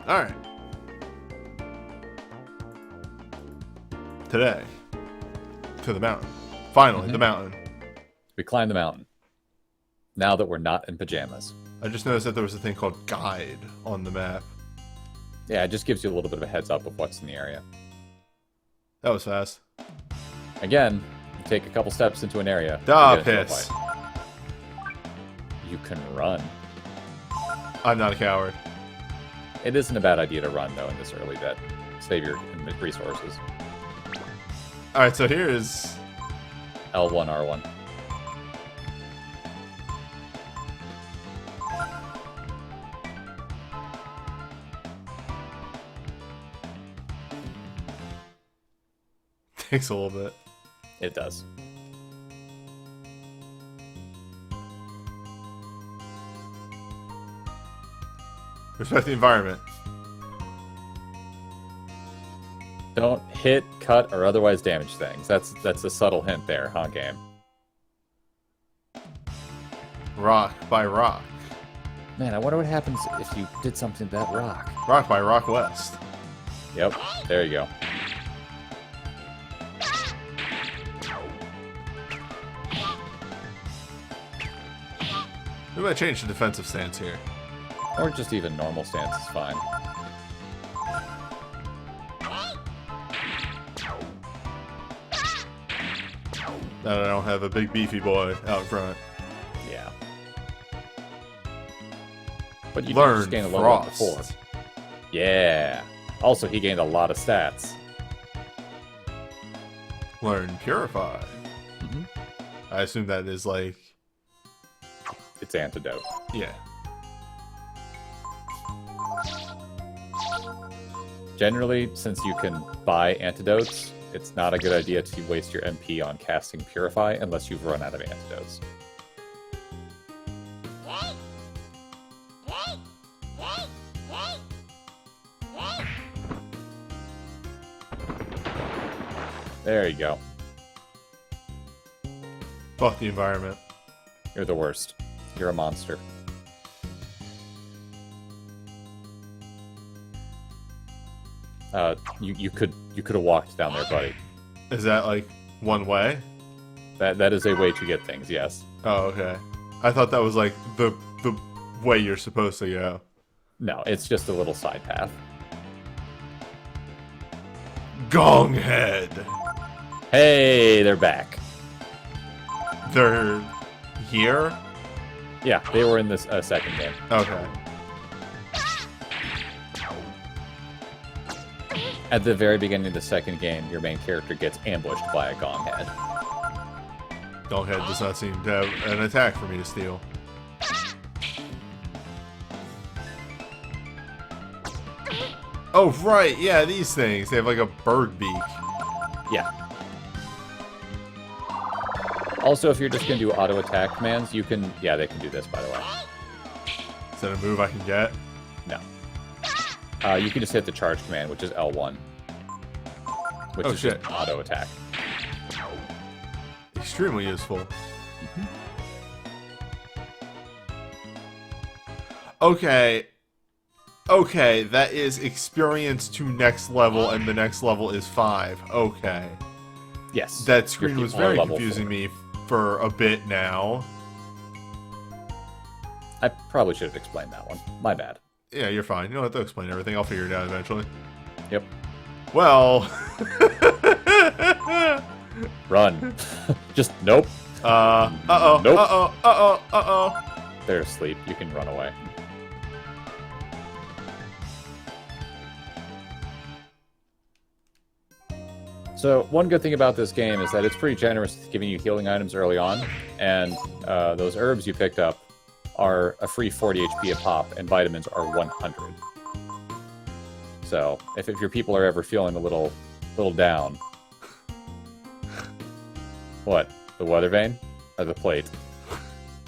Alright. Today. To the mountain. Finally, the mountain. We climbed the mountain. Now that we're not in pajamas. I just noticed that there was a thing called guide on the map. Yeah, it just gives you a little bit of a heads up of what's in the area. That was fast. Again, you take a couple steps into an area. Piss. You can run. I'm not a coward. It isn't a bad idea to run, though, in this early bit. Save your resources. Alright, so here is... L1, R1. Takes a little bit. It does. Respect the environment. Don't hit, cut, or otherwise damage things. That's a subtle hint there, huh, game? Rock by rock. Man, I wonder what happens if you did something to that rock. Rock by Rock West. Yep, there you go. We might change the defensive stance here. Or just even normal stance is fine. Now that I don't have a big beefy boy out front. Yeah. But you Learn just gained a level up Frost. before. Yeah. Also, he gained a lot of stats. Learn Purify. Mm-hmm. I assume that is like... It's antidote. Yeah. Generally, since you can buy antidotes, it's not a good idea to waste your MP on casting Purify unless you've run out of antidotes. There you go. Fuck the environment. You're the worst. You're a monster. You could have walked down there, buddy. Is that like one way? That is a way to get things, yes. Oh, okay. I thought that was like the way you're supposed to go. No, it's just a little side path. Gonghead! Hey, they're back. They're here? Yeah, they were in this second game. Okay. At the very beginning of the second game, your main character gets ambushed by a gonghead. Gonghead does not seem to have an attack for me to steal. Oh, right, yeah, these things. They have like a bird beak. Yeah. Also, if you're just going to do auto attack commands, you can... Yeah, they can do this, by the way. Is that a move I can get? No. You can just hit the charge command, which is L1. Which is shit. just auto attack. Extremely useful. Okay. Okay, that is experience to next level, and the next level is 5. Okay. Yes. That screen Your was people are very level confusing 4. me for a bit now. I probably should have explained that one. My bad. Yeah, you're fine. You don't have to explain everything. I'll figure it out eventually. Yep. Well... Run. Just nope. Uh-oh. Nope. Uh-oh. Uh-oh. Uh-oh. They're asleep. You can run away. So, one good thing about this game is that it's pretty generous with giving you healing items early on, and those herbs you picked up are a free 40 HP a pop, and vitamins are 100. So, if your people are ever feeling a little down... What? The weather vane? Or the plate?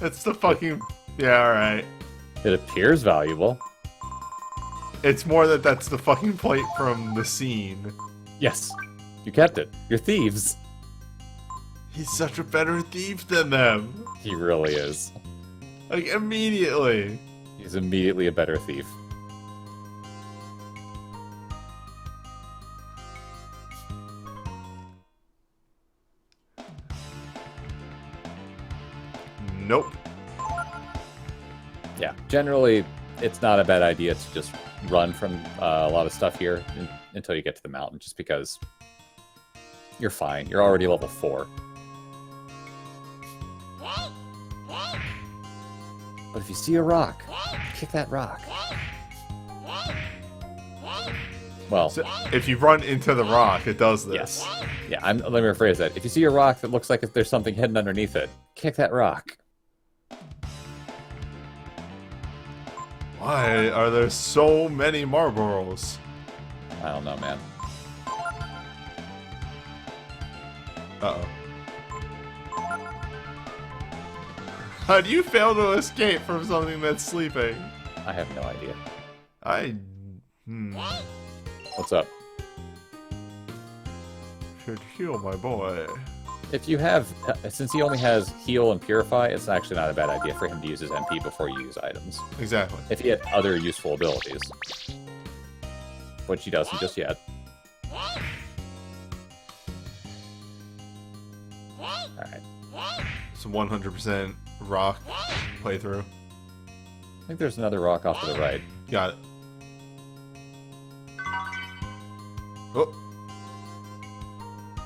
It's the fucking... Yeah, alright. It appears valuable. It's more that that's the fucking plate from the scene. Yes. You kept it. You're thieves. He's such a better thief than them. He really is. Like, immediately. He's immediately a better thief. Nope. Yeah, generally, it's not a bad idea to just run from a lot of stuff here until you get to the mountain, just because you're fine. You're already level 4. But if you see a rock, kick that rock. Well, So if you run into the rock, it does this. yes. Yeah, let me rephrase that. If you see a rock that looks like there's something hidden underneath it, kick that rock. Why are there so many Marlboros? I don't know, man. Uh-oh. How do you fail to escape from something that's sleeping? I have no idea. What's up? Should heal my boy. If you have, since he only has heal and purify, it's actually not a bad idea for him to use his MP before you use items. Exactly. If he had other useful abilities. Which he doesn't just yet. Alright. It's a 100% rock playthrough. I think there's another rock off to the right. Got it. Oh.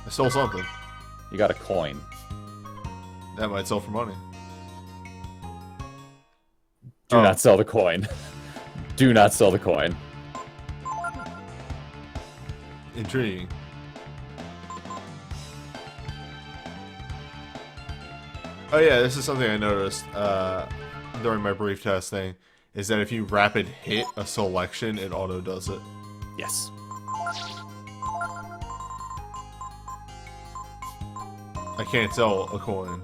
I stole something. You got a coin. That might sell for money. Do not sell the coin. Do not sell the coin. Intriguing. Oh yeah, this is something I noticed during my brief testing, is that if you rapid hit a selection, it auto does it. Yes. I can't sell a coin.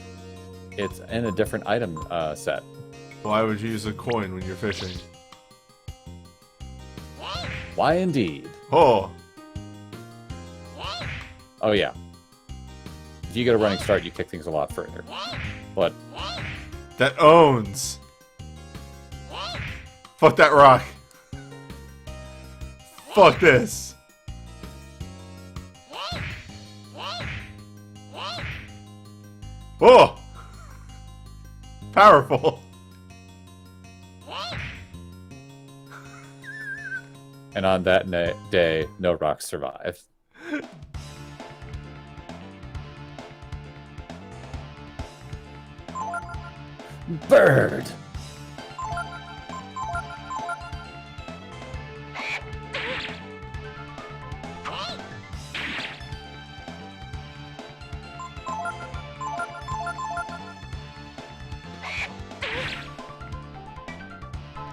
It's in a different item set. Why would you use a coin when you're fishing? Why indeed? Oh! Oh yeah. If you get a running start, you kick things a lot further. But That owns! Fuck that rock! Fuck this! Oh! Powerful! and on that day, no rocks survive. Bird!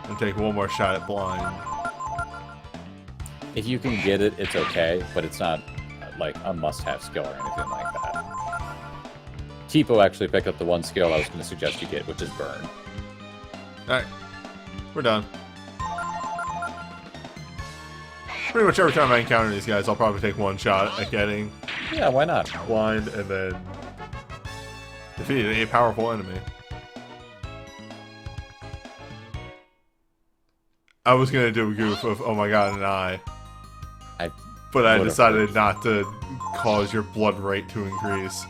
I'll take one more shot at blind. If you can get it, it's okay, but it's not like a must-have skill or anything like that. Tipo actually picked up the one skill I was going to suggest you get, which is Burn. Alright. We're done. Pretty much every time I encounter these guys, I'll probably take one shot at getting Yeah, why not? blind and then defeat a powerful enemy. I was gonna do a goof of, oh my god, an eye. But I decided not to cause your blood rate to increase.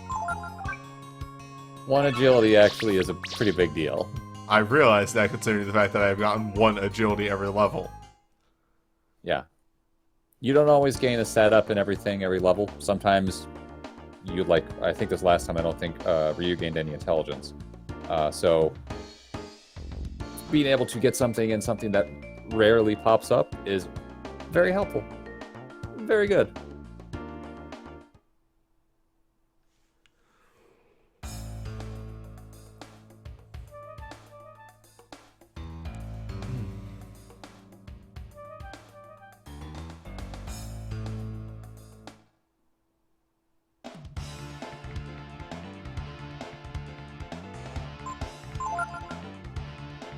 One agility actually is a pretty big deal. I realized that considering the fact that I've gotten one agility every level. Yeah. You don't always gain a setup and everything every level. Sometimes you, like, I think this last time I don't think Ryu gained any intelligence. So being able to get something and something that rarely pops up is very helpful. Very good.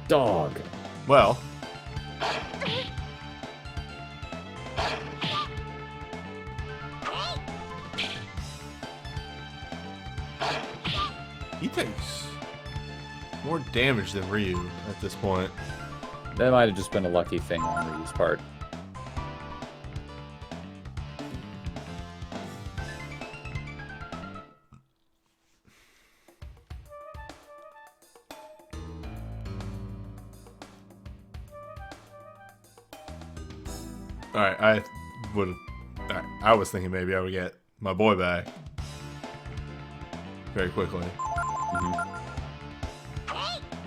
Dog. Well. He takes more damage than Ryu at this point. That might have just been a lucky thing on Ryu's part. Alright, I would. Alright, I was thinking maybe I would get my boy back very quickly.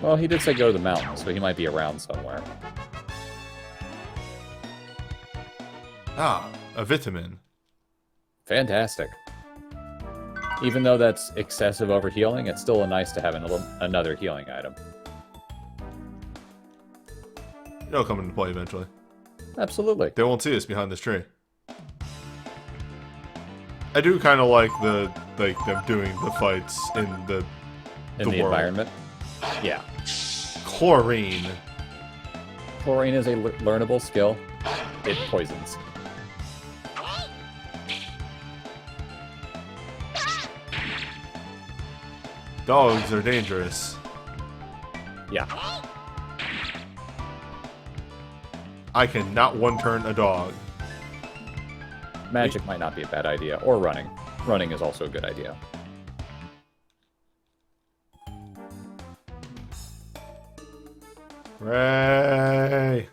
Well, he did say go to the mountain, so he might be around somewhere. Ah, a vitamin. Fantastic. Even though that's excessive overhealing, it's still nice to have another healing item. It'll come into play eventually. Absolutely. They won't see us behind this tree. I do kind of like them doing the fights in the world. Environment. Yeah. Chlorine. Chlorine is a learnable skill. It poisons. Dogs are dangerous. Yeah. I cannot one-turn a dog. Magic might not be a bad idea. Or running. Running is also a good idea. Ray!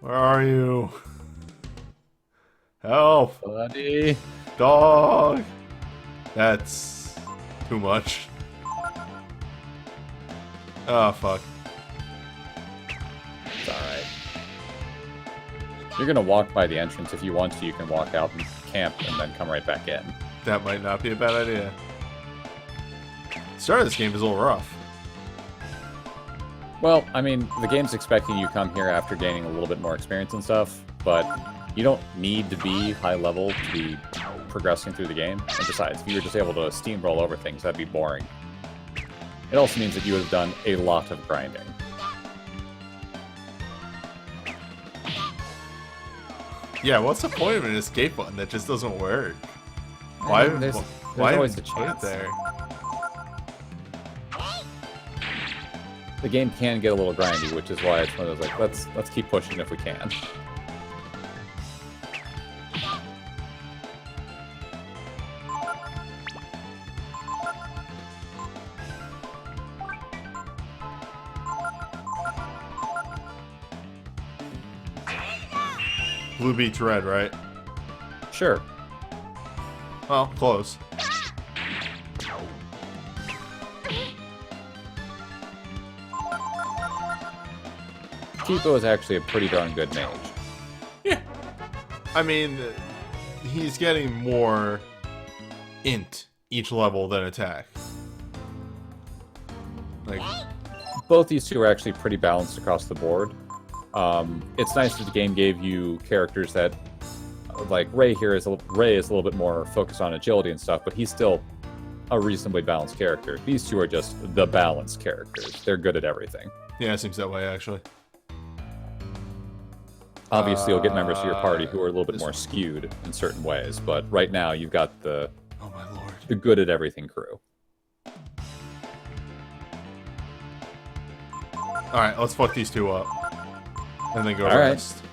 Where are you? Help! Buddy. Dog! That's too much. Oh, fuck. It's alright. You're gonna walk by the entrance. If you want to, you can walk out and camp and then come right back in. That might not be a bad idea. The start of this game is a little rough. Well, I mean, the game's expecting you come here after gaining a little bit more experience and stuff, but you don't need to be high level to be progressing through the game. And besides, if you were just able to steamroll over things, that'd be boring. It also means that you would have done a lot of grinding. Yeah, what's the point of an escape button that just doesn't work? I mean, there's always a put it chance. there? The game can get a little grindy, which is why it's one of those like, let's keep pushing if we can. Blue beats red, right? Sure. Well, close. Tipo is actually a pretty darn good mage. Yeah. I mean, he's getting more int each level than attack. Like, Both these two are actually pretty balanced across the board. It's nice that the game gave you characters that, like Ray here is a little bit more focused on agility and stuff, but he's still a reasonably balanced character. These two are just the balanced characters. They're good at everything. yeah, it seems that way, actually. Obviously, you'll get members of your party who are a little bit more skewed in certain ways, but right now you've got the Oh, my lord. the good at everything crew. Alright, let's fuck these two up. And then go All right. rest.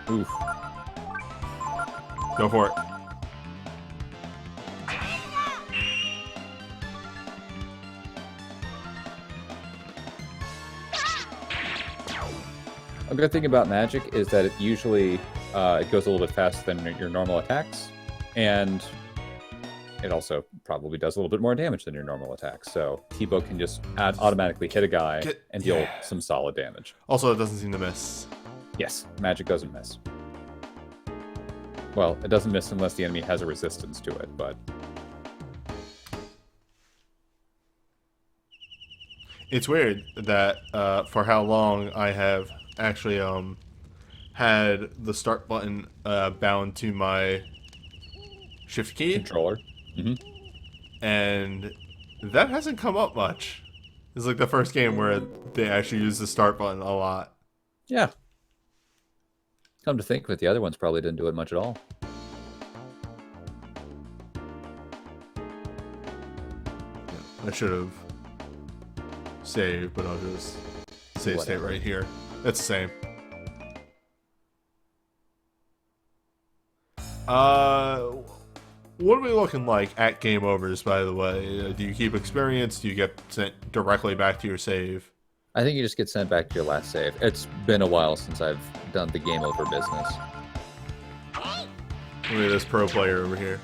Oof. Go for it. A good thing about magic is that it usually it goes a little bit faster than your normal attacks, and it also probably does a little bit more damage than your normal attacks. So T-Bow can just automatically hit a guy and deal some solid damage. Also, it doesn't seem to miss. Yes, magic doesn't miss. Well, it doesn't miss unless the enemy has a resistance to it, but It's weird that for how long I have actually had the start button bound to my shift key, controller. and that hasn't come up much. It's like the first game where they actually use the start button a lot. Yeah. Come to think of it, the other ones probably didn't do it much at all. I should have saved, but I'll just save state right here. It's the same. What are we looking like at game overs, by the way? Do you keep experience? Do you get sent directly back to your save? I think you just get sent back to your last save. It's been a while since I've done the game over business. Look at this pro player over here.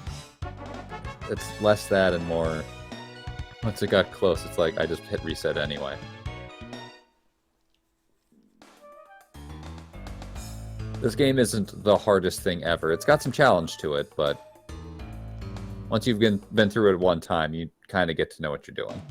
It's less that and more... Once it got close, it's like I just hit reset anyway. This game isn't the hardest thing ever. It's got some challenge to it, but once you've been through it one time, you kind of get to know what you're doing.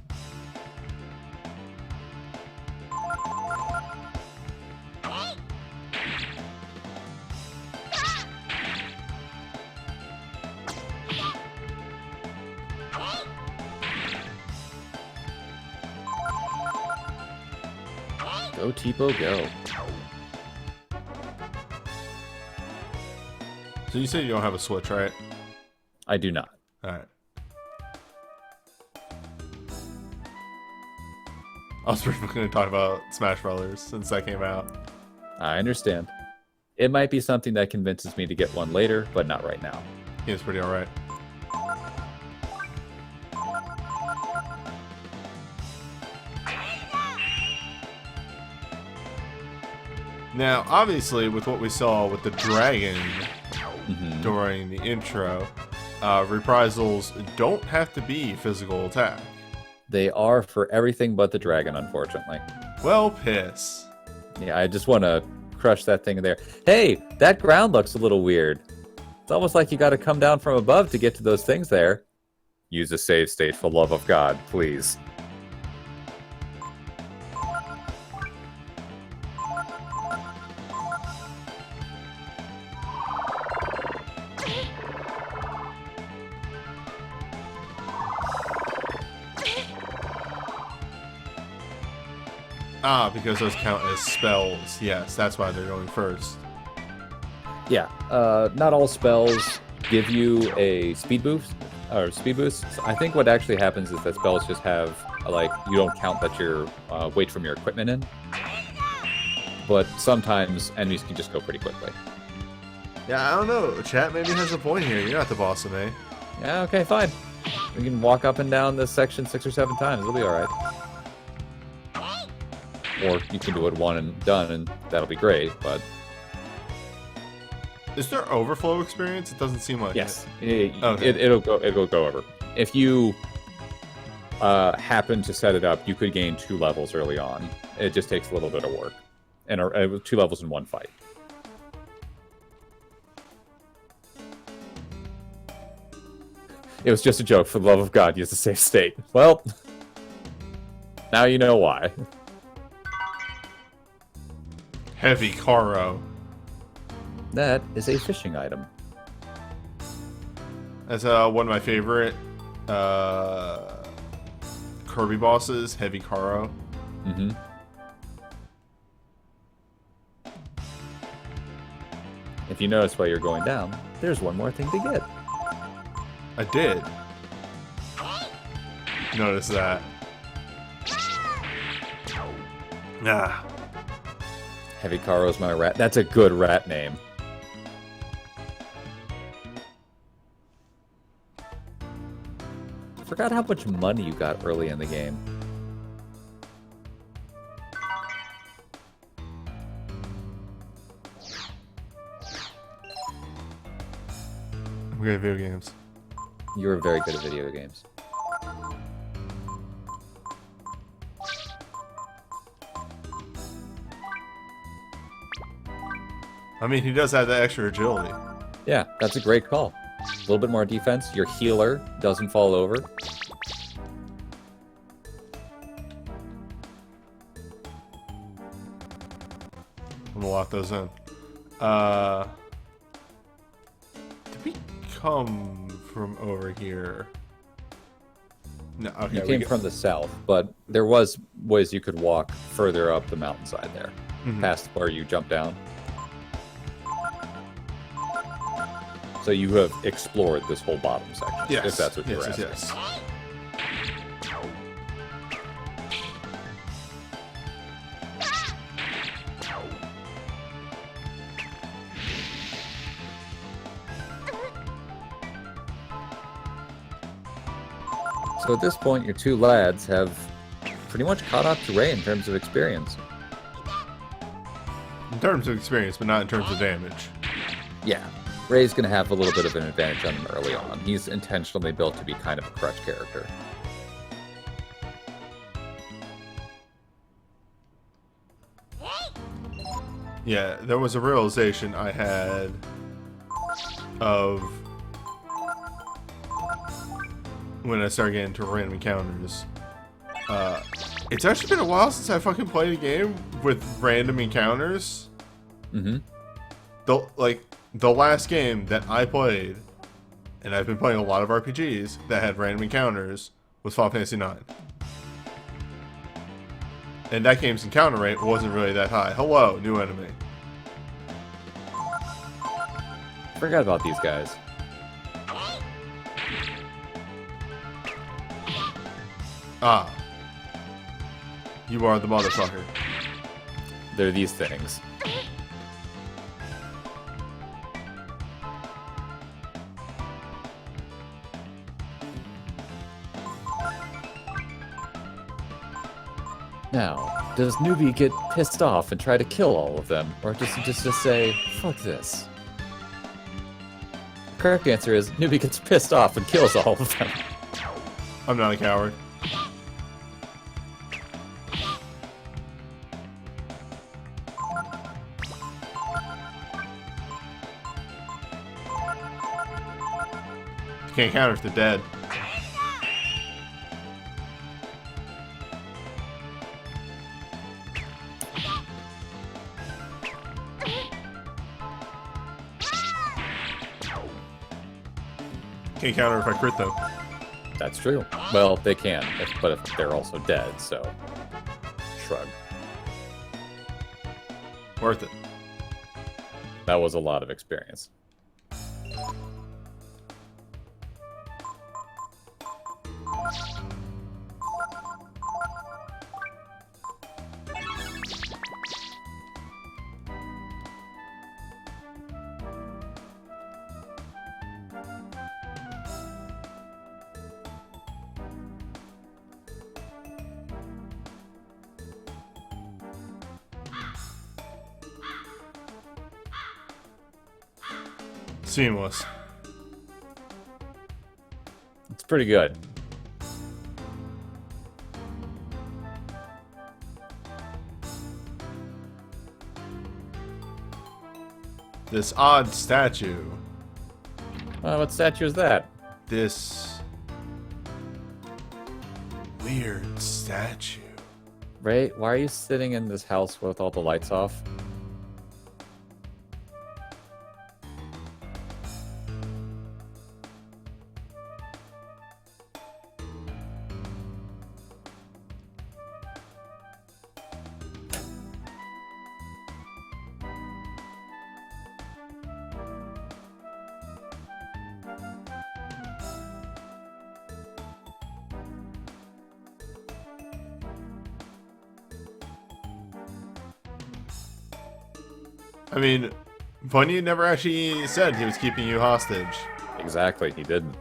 Go, Tipo, go. So you said you don't have a Switch, right? I do not. Alright. I was going to talk about Smash Brothers since that came out. I understand. It might be something that convinces me to get one later, but not right now. Yeah, it's pretty alright. Now, obviously, with what we saw with the dragon during the intro, reprisals don't have to be physical attack. They are for everything but the dragon, unfortunately. Well, piss. Yeah, I just want to crush that thing there. Hey, that ground looks a little weird. It's almost like you got to come down from above to get to those things there. Use a save state for love of God, please. Ah, because those count as spells. Yes, that's why they're going first. Yeah, not all spells give you a speed boost, or speed boost. I think what actually happens is that spells just have, like, you don't count that your weight from your equipment in. But sometimes enemies can just go pretty quickly. Yeah, I don't know. Chat maybe has a point here. You're not the boss of me. Yeah, okay, fine. We can walk up and down this section 6 or 7 times. It'll be alright. Or you can do it one and done, and that'll be great, but... Is there overflow experience? It doesn't seem like yes. it. Okay. It'll go over. If you happen to set it up, you could gain 2 levels early on. It just takes a little bit of work. And 2 levels in one fight. It was just a joke. For the love of God, use the safe state. Well, now you know why. Heavy Caro. That is a fishing item. That's one of my favorite Kirby bosses, Heavy Caro. Mm-hmm. If you notice while you're going down, there's one more thing to get. I did. Notice that. Ah. Heavy Caro's my rat. That's a good rat name. I forgot how much money you got early in the game. I'm good at video games. You were very good at video games. I mean, he does have that extra agility. Yeah, that's a great call. A little bit more defense. Your healer doesn't fall over. I'm gonna lock those in. Did we come from over here? No, okay. You came from the south, but there was ways you could walk further up the mountainside there, past where you jumped down. So you have explored this whole bottom section, Yes. if that's what you're asking. Yes. So at this point, your two lads have pretty much caught up to Ray in terms of experience. In terms of experience, but not in terms of damage. Yeah, Ray's going to have a little bit of an advantage on him early on. He's intentionally built to be kind of a crutch character. Yeah, there was a realization I had of when I started getting into random encounters. It's actually been a while since I fucking played a game with random encounters. Mm-hmm. The last game that I played, and I've been playing a lot of RPGs that had random encounters, was Final Fantasy IX. And that game's encounter rate wasn't really that high. Hello, new enemy. Forgot about these guys. Ah. You are the motherfucker. They're these things. Now, does Newbie get pissed off and try to kill all of them? Or just say, fuck this? The correct answer is, Newbie gets pissed off and kills all of them. I'm not a coward. You can't counter if they're dead. Can't counter if I crit them. That's true. Well, they can, but if they're also dead, so... Shrug. Worth it. That was a lot of experience. Seamless. It's pretty good. This odd statue. What statue is that? This weird statue. Ray, why are you sitting in this house with all the lights off? I mean, Bunny never actually said he was keeping you hostage. Exactly, he didn't.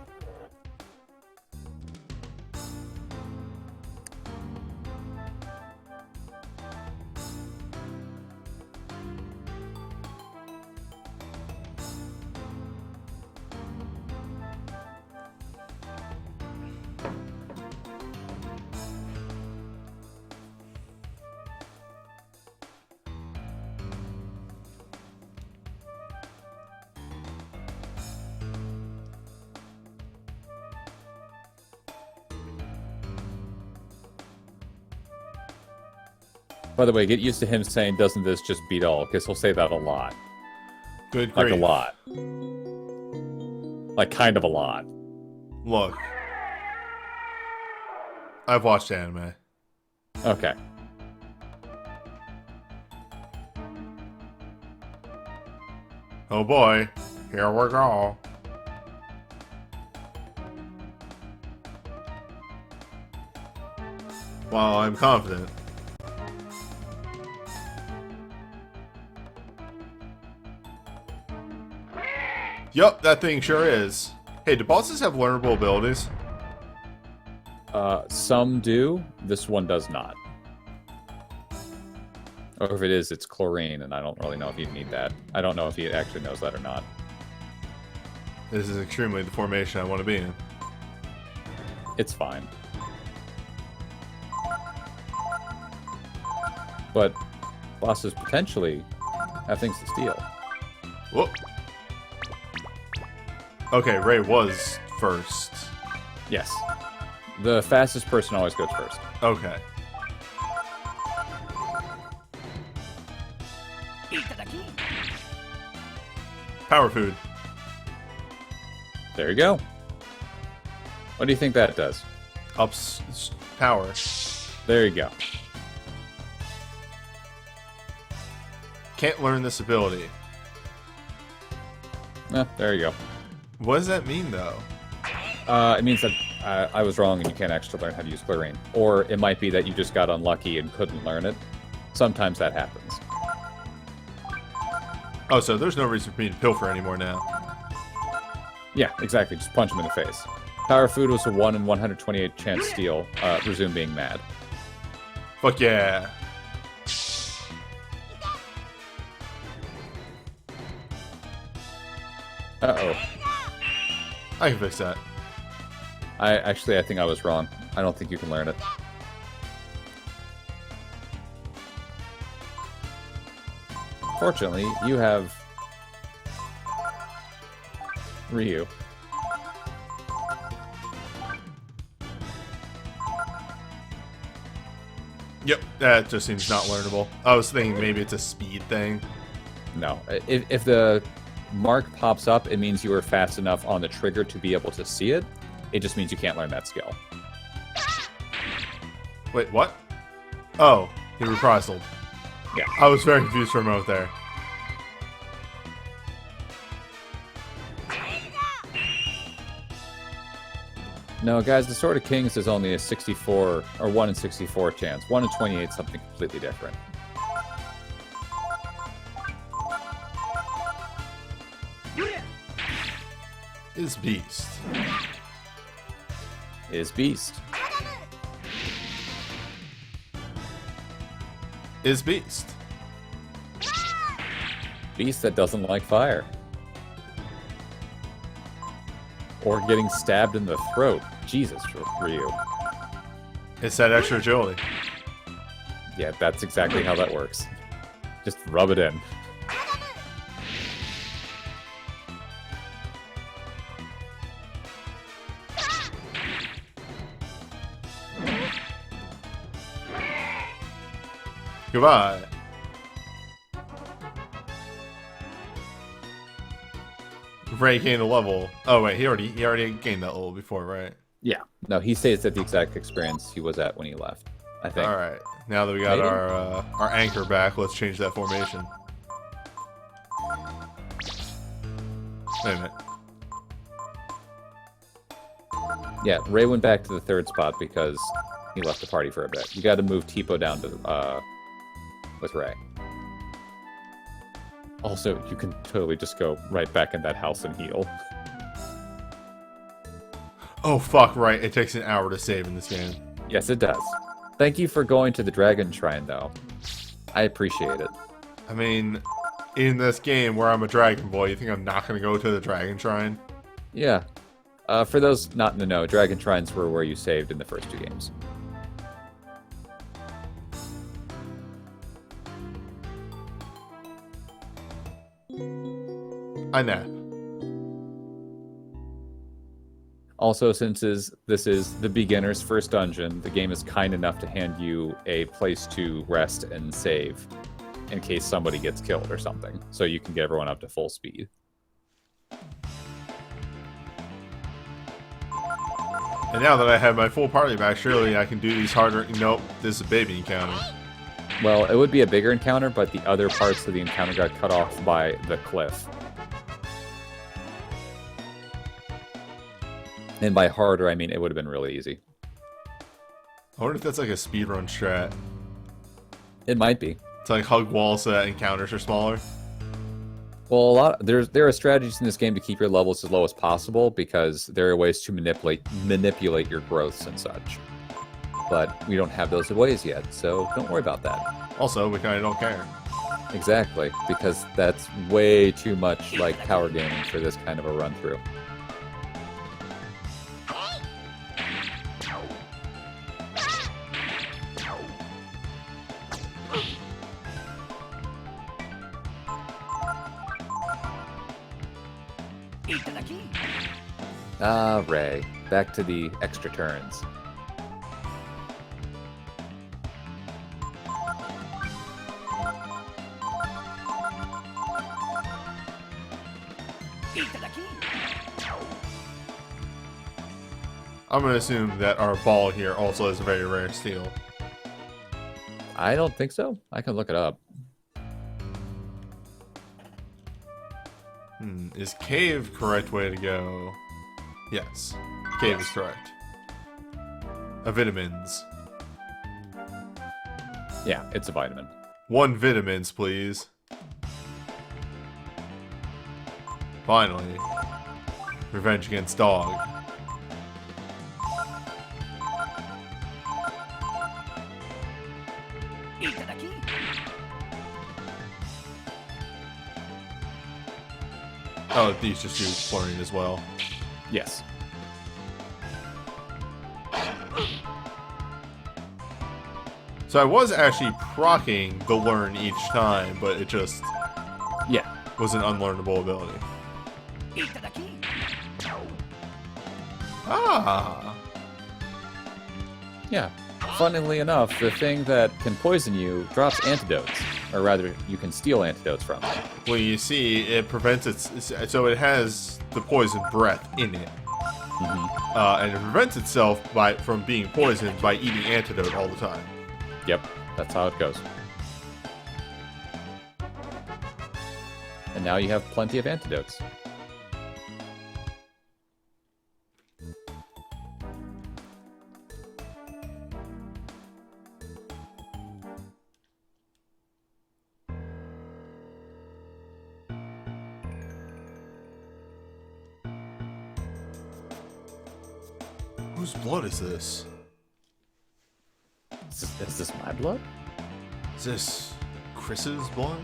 By the way, get used to him saying, doesn't this just beat all? Because he'll say that a lot. Good Like grief. a lot. Like kind of a lot. Look. I've watched anime. Okay. Oh boy. Here we go. While I'm confident. Yup, that thing sure is. Hey, do bosses have learnable abilities? Some do. This one does not. Or if it is, it's chlorine, and I don't really know if you need that. I don't know if he actually knows that or not. This is extremely the formation I want to be in. It's fine. But bosses potentially have things to steal. Whoop. Okay, Ray was first. Yes. The fastest person always goes first. Okay. Power food. There you go. What do you think that does? Ups power. There you go. Can't learn this ability. There you go. What does that mean, though? It means that I was wrong and you can't actually learn how to use chlorine. Or it might be that you just got unlucky and couldn't learn it. Sometimes that happens. Oh, so there's no reason for me to pilfer anymore now. Yeah, exactly. Just punch him in the face. Power food was a 1 in 128 chance steal. Resume being mad. Fuck yeah. Uh-oh. I can fix that. I think I was wrong. I don't think you can learn it. Fortunately, you have Ryu. Yep, that just seems not learnable. I was thinking maybe it's a speed thing. No. If the mark pops up, it means you are fast enough on the trigger to be able to see it. It just means you can't learn that skill. Wait, what? Oh, he reprisal. Yeah. I was very confused for a moment there. No, guys, the Sword of Kings is only a 64 or 1 in 64 chance. 1 in 28 is something completely different. Is Beast. Is Beast. Is Beast. Beast that doesn't like fire. Or getting stabbed in the throat. Jesus, Ryu. It's that extra agility. Yeah, that's exactly how that works. Just rub it in. Goodbye. Ray gained a level. Oh wait, he already gained that level before, right? Yeah. No, he stays at the exact experience he was at when he left, I think. All right. Now that we got Maybe. our anchor back, let's change that formation. Wait a minute. Yeah, Ray went back to the third spot because he left the party for a bit. You got to move Tipo down to with Ray. Also, you can totally just go right back in that house and heal. Oh fuck! Right, it takes an hour to save in this game. Yes, it does. Thank you for going to the Dragon Shrine, though. I appreciate it. I mean, in this game where I'm a dragon boy, you think I'm not gonna go to the Dragon Shrine? Yeah. For those not in the know, Dragon Shrines were where you saved in the first 2 games. I nap. Also, since this is the beginner's first dungeon, the game is kind enough to hand you a place to rest and save in case somebody gets killed or something, so you can get everyone up to full speed. And now that I have my full party back, surely I can do these harder... Nope, this is a baby encounter. Well, it would be a bigger encounter, but the other parts of the encounter got cut off by the cliff. And by harder, I mean it would have been really easy. I wonder if that's like a speedrun strat. It might be. To like hug walls so that encounters are smaller. Well, there are strategies in this game to keep your levels as low as possible because there are ways to manipulate your growths and such. But we don't have those ways yet, so don't worry about that. Also, we kind of don't care. Exactly, because that's way too much like power gaming for this kind of a run through. Ah, Ray. Back to the extra turns. I'm gonna assume that our ball here also is a very rare steel. I don't think so. I can look it up. Is cave correct way to go? Yes. Cave is correct. Vitamins. Yeah, it's a vitamin. 1 vitamins, please. Finally. Revenge against dog. Oh, these just do flurrying as well. Yes. So I was actually proccing the learn each time, but it just Yeah. was an unlearnable ability. Ah! Yeah. Funnily enough, the thing that can poison you drops antidotes. Or rather, you can steal antidotes from it. Well, you see, it prevents so it has the poison breath in it. And it prevents itself from being poisoned by eating antidote all the time. Yep, that's how it goes. And now you have plenty of antidotes. Whose blood is this? Is this my blood? Is this Chris's blood?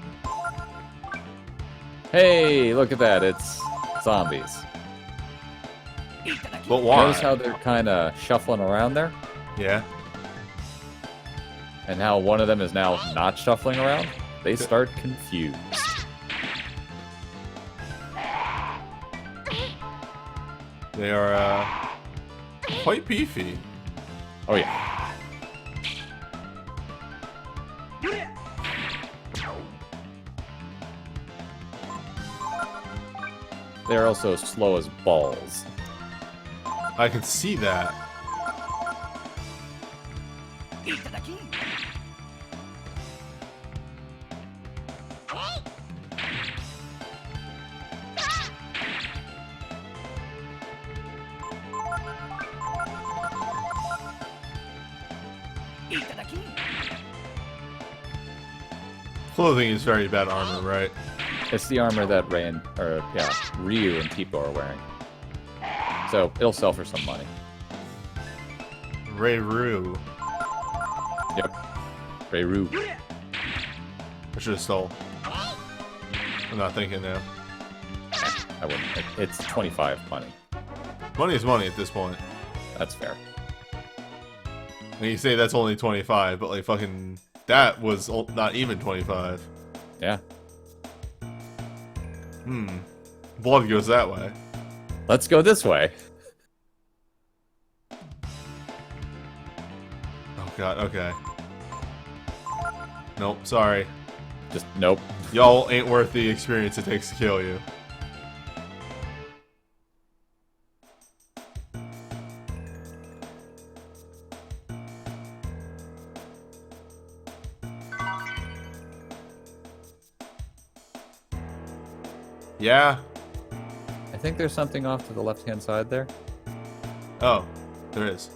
Hey, look at that. It's zombies. But why? Notice how they're kind of shuffling around there? Yeah. And how one of them is now not shuffling around? They start confused. They are, quite beefy. Oh, yeah. They're also slow as balls. I can see that. Clothing is very bad armor, right? It's the armor that Ryu and Tipo are wearing. So it'll sell for some money. Ray-Ru. Yep. Ryu. I should have stole. I'm not thinking now. I wouldn't. It's 25 money. Money is money at this point. That's fair. And you say that's only 25, but like fucking... That was not even 25. Yeah. Blood goes that way. Let's go this way. Oh god, okay. Nope, sorry. Just nope. Y'all ain't worth the experience it takes to kill you. Yeah. I think there's something off to the left-hand side there. Oh, there is.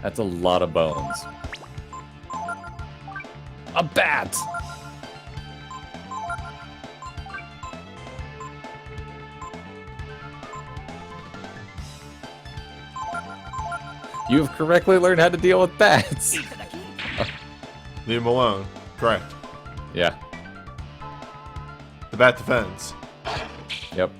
That's a lot of bones. A bat! You've correctly learned how to deal with bats. Leave him alone. Correct. Yeah. The bat defends. Yep.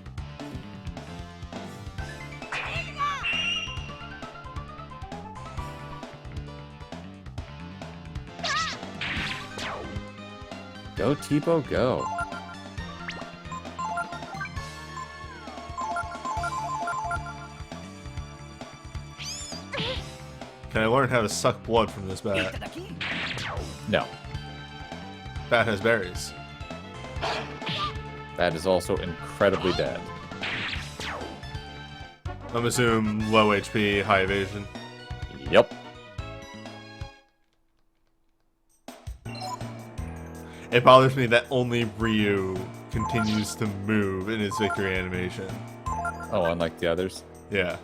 Go, Tipo, go. Can I learn how to suck blood from this bat? No. Bat has berries. That is also incredibly dead. I'm assuming low HP, high evasion. Yep. It bothers me that only Ryu continues to move in his victory animation. Oh, unlike the others. Yeah.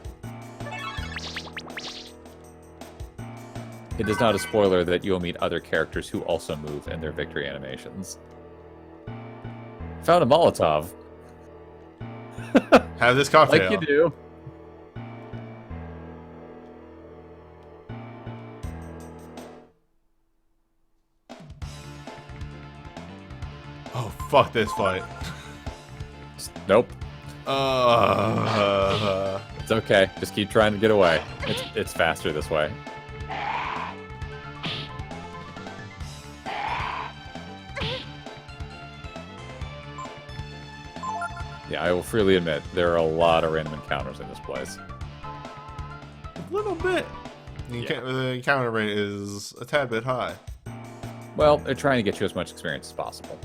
It is not a spoiler that you will meet other characters who also move in their victory animations. Found a Molotov. Have this cocktail. Like you do. Oh, fuck this fight. Nope. Uh, It's okay. Just keep trying to get away. It's faster this way. Yeah, I will freely admit, there are a lot of random encounters in this place. a little bit. The encounter rate is a tad bit high. Well, they're trying to get you as much experience as possible.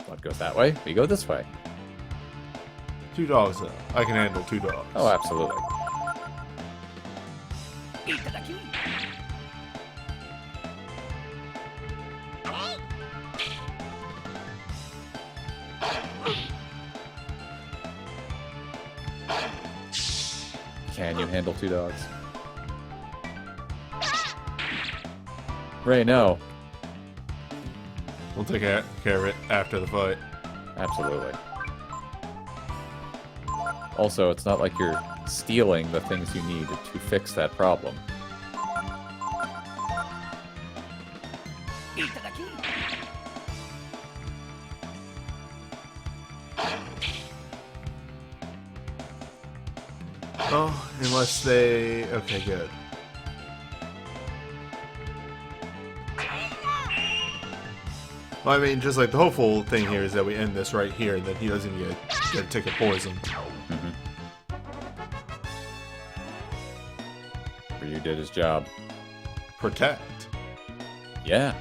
Blood goes that way, we go this way. 2 dogs, though. I can handle 2 dogs. Oh, absolutely. Can you handle 2 dogs? Ray, no. We'll take care of it after the fight. Absolutely. Also, it's not like you're stealing the things you need to fix that problem. Oh, unless they... Okay, good. Well, I mean, just like the hopeful thing here is that we end this right here, and that he doesn't get a tick of poison. Mm-hmm. Ryu did his job. Protect. Yeah.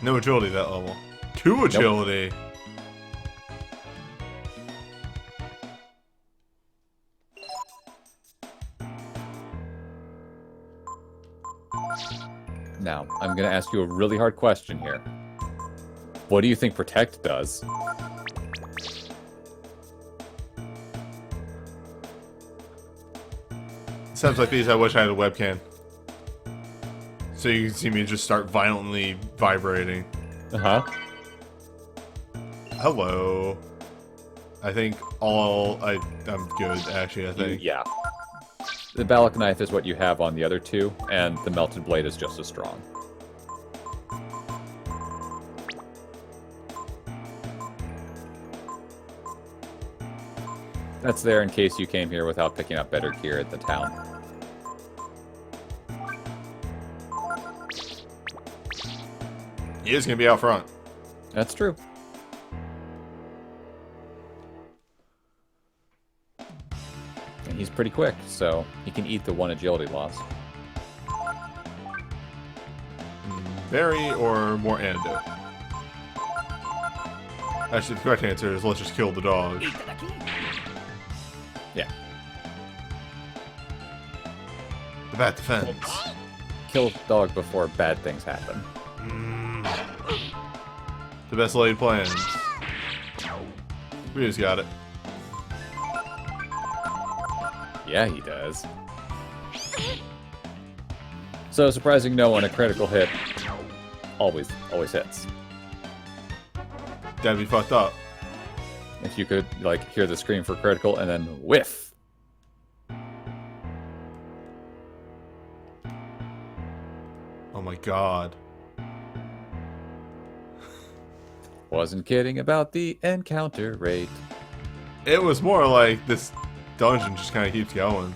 No agility that level. 2 agility. Now, I'm going to ask you a really hard question here. What do you think Protect does? Sounds like these I wish I had a webcam. So you can see me just start violently vibrating. Uh-huh. Hello. I think I'm good, actually, I think. Yeah. The Balak Knife is what you have on the other 2, and the Melted Blade is just as strong. That's there in case you came here without picking up better gear at the town. He is going to be out front. That's true. And he's pretty quick, so he can eat the 1 agility loss. Berry or more antidote? Actually, the correct answer is let's just kill the dog. Yeah. The bat defends. Kill the dog before bad things happen. The best laid plans. We just got it. Yeah, he does. So, surprising no one, a critical hit always hits. That'd be fucked up. If you could, like, hear the scream for critical and then whiff. Oh my god. Wasn't kidding about the encounter rate. It was more like this dungeon just kind of keeps going.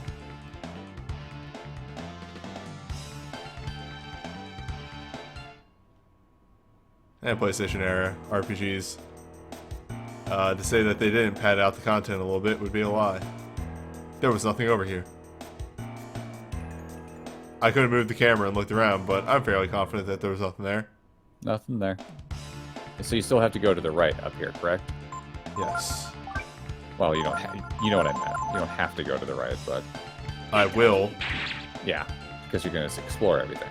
And PlayStation era RPGs. To say that they didn't pad out the content a little bit would be a lie. There was nothing over here. I could have moved the camera and looked around, but I'm fairly confident that there was nothing there. Nothing there. So you still have to go to the right up here, correct? Yes. Well, you don't. You know what I meant. You don't have to go to the right, but I will. yeah, because you're gonna explore everything.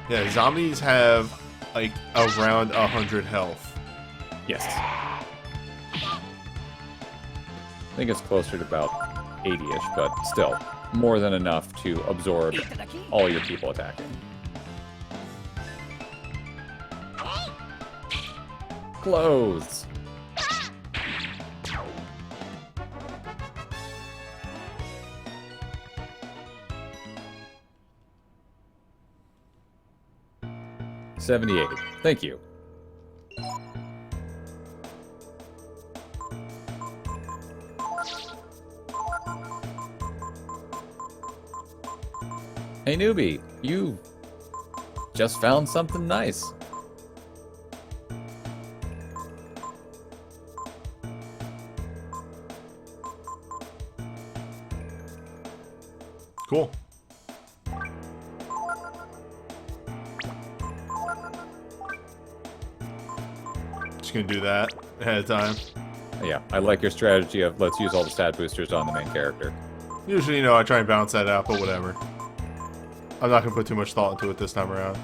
Yeah, zombies have like around 100 health. Yes. I think it's closer to about 80-ish, but still more than enough to absorb all your people attacking. Clothes. $78. Thank you. Hey newbie, you just found something nice. Cool. Just gonna do that ahead of time. Yeah, I like your strategy of let's use all the stat boosters on the main character. Usually, you know, I try and balance that out, but whatever. I'm not gonna put too much thought into it this time around.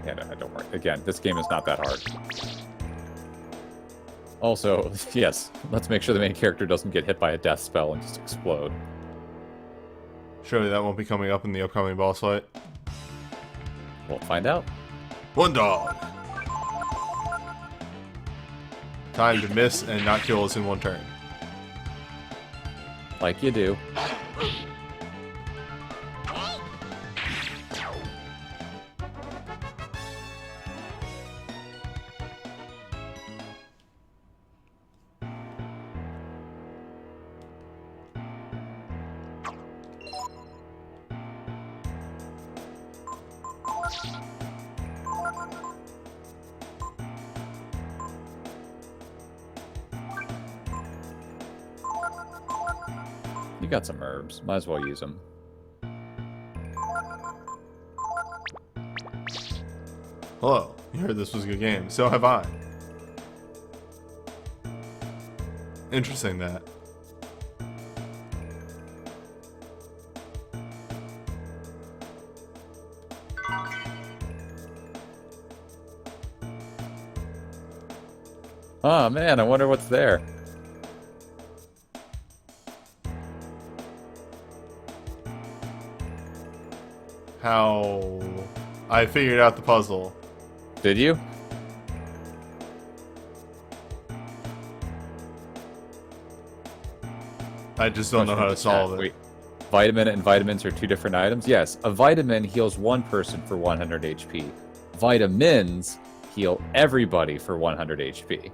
Yeah, no, don't worry. Again, this game is not that hard. Also, yes, let's make sure the main character doesn't get hit by a death spell and just explode. Surely that won't be coming up in the upcoming boss fight. We'll find out. One dog. Time to miss and not kill us in one turn. Like you do. You got some herbs. Might as well use them. Hello. You heard this was a good game. So have I. Interesting that. Oh man, I wonder what's there. How I figured out the puzzle. Did you? I just don't know how to solve it. Wait, vitamin and vitamins are two different items? Yes, a vitamin heals one person for 100 HP. Vitamins heal everybody for 100 HP.